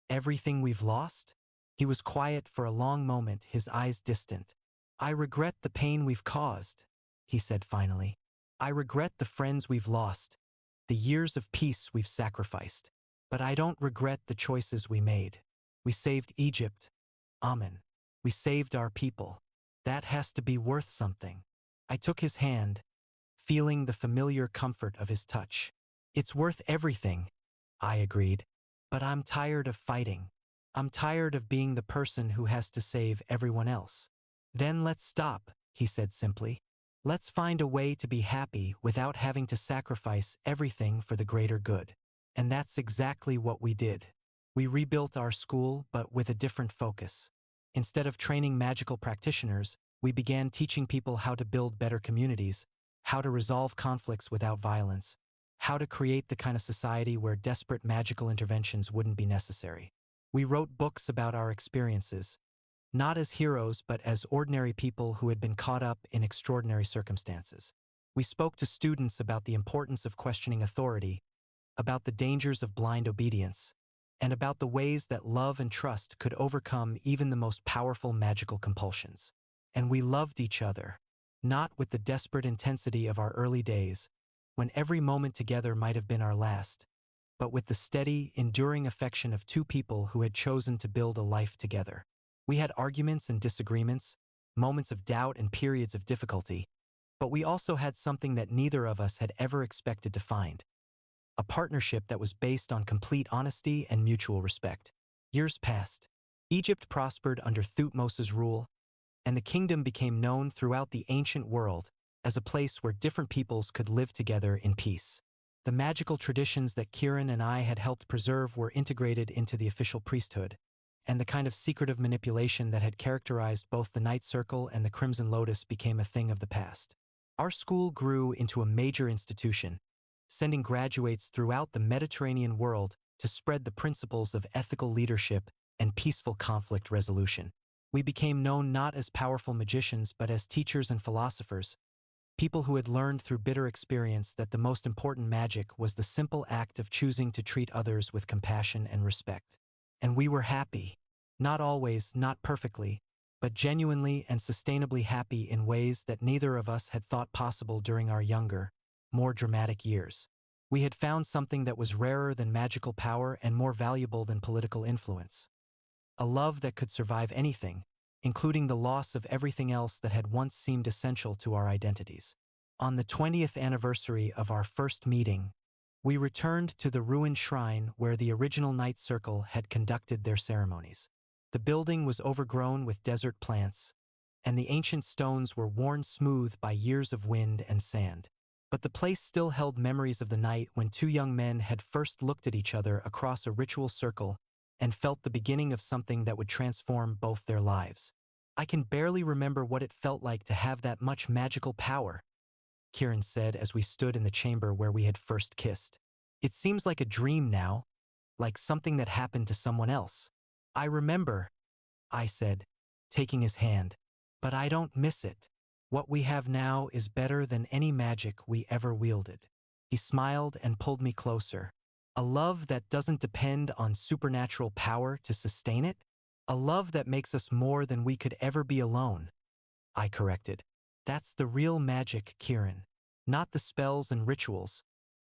Everything we've lost?" He was quiet for a long moment, his eyes distant. "I regret the pain we've caused," he said finally. "I regret the friends we've lost, the years of peace we've sacrificed. But I don't regret the choices we made. We saved Egypt. Amen. We saved our people. That has to be worth something." I took his hand, feeling the familiar comfort of his touch. "It's worth everything," I agreed. But I'm tired of fighting. I'm tired of being the person who has to save everyone else. Then let's stop, he said simply. Let's find a way to be happy without having to sacrifice everything for the greater good. And that's exactly what we did. We rebuilt our school, but with a different focus. Instead of training magical practitioners, we began teaching people how to build better communities, how to resolve conflicts without violence, how to create the kind of society where desperate magical interventions wouldn't be necessary. We wrote books about our experiences, not as heroes but as ordinary people who had been caught up in extraordinary circumstances. We spoke to students about the importance of questioning authority, about the dangers of blind obedience, and about the ways that love and trust could overcome even the most powerful magical compulsions. And we loved each other, not with the desperate intensity of our early days, when every moment together might have been our last, but with the steady, enduring affection of two people who had chosen to build a life together. We had arguments and disagreements, moments of doubt and periods of difficulty, but we also had something that neither of us had ever expected to find: a partnership that was based on complete honesty and mutual respect. Years passed. Egypt prospered under Thutmose's rule, and the kingdom became known throughout the ancient world as a place where different peoples could live together in peace. The magical traditions that Kieran and I had helped preserve were integrated into the official priesthood, and the kind of secretive manipulation that had characterized both the Night Circle and the Crimson Lotus became a thing of the past. Our school grew into a major institution, sending graduates throughout the Mediterranean world to spread the principles of ethical leadership and peaceful conflict resolution. We became known not as powerful magicians but as teachers and philosophers, people who had learned through bitter experience that the most important magic was the simple act of choosing to treat others with compassion and respect. And we were happy. Not always, not perfectly, but genuinely and sustainably happy in ways that neither of us had thought possible during our younger, more dramatic years. We had found something that was rarer than magical power and more valuable than political influence. A love that could survive anything, including the loss of everything else that had once seemed essential to our identities. On the 20th anniversary of our first meeting, we returned to the ruined shrine where the original Night Circle had conducted their ceremonies. The building was overgrown with desert plants, and the ancient stones were worn smooth by years of wind and sand. But the place still held memories of the night when two young men had first looked at each other across a ritual circle and felt the beginning of something that would transform both their lives. I can barely remember what it felt like to have that much magical power, Kieran said as we stood in the chamber where we had first kissed. It seems like a dream now, like something that happened to someone else. I remember, I said, taking his hand, but I don't miss it. What we have now is better than any magic we ever wielded. He smiled and pulled me closer. A love that doesn't depend on supernatural power to sustain it? A love that makes us more than we could ever be alone, I corrected. That's the real magic, Kieran. Not the spells and rituals,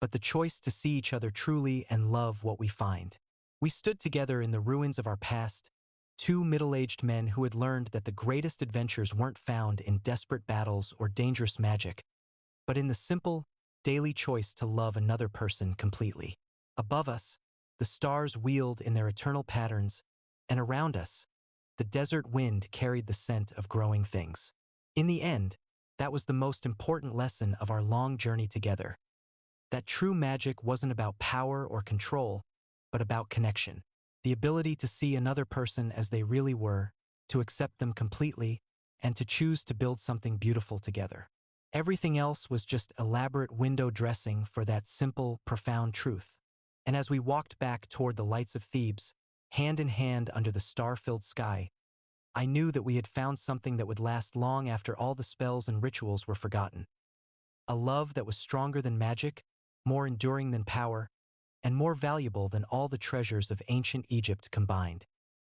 but the choice to see each other truly and love what we find. We stood together in the ruins of our past, two middle-aged men who had learned that the greatest adventures weren't found in desperate battles or dangerous magic, but in the simple, daily choice to love another person completely. Above us, the stars wheeled in their eternal patterns, and around us, the desert wind carried the scent of growing things. In the end, that was the most important lesson of our long journey together. That true magic wasn't about power or control, but about connection. The ability to see another person as they really were, to accept them completely, and to choose to build something beautiful together. Everything else was just elaborate window dressing for that simple, profound truth. And as we walked back toward the lights of Thebes, hand in hand under the star-filled sky, I knew that we had found something that would last long after all the spells and rituals were forgotten. A love that was stronger than magic, more enduring than power, and more valuable than all the treasures of ancient Egypt combined.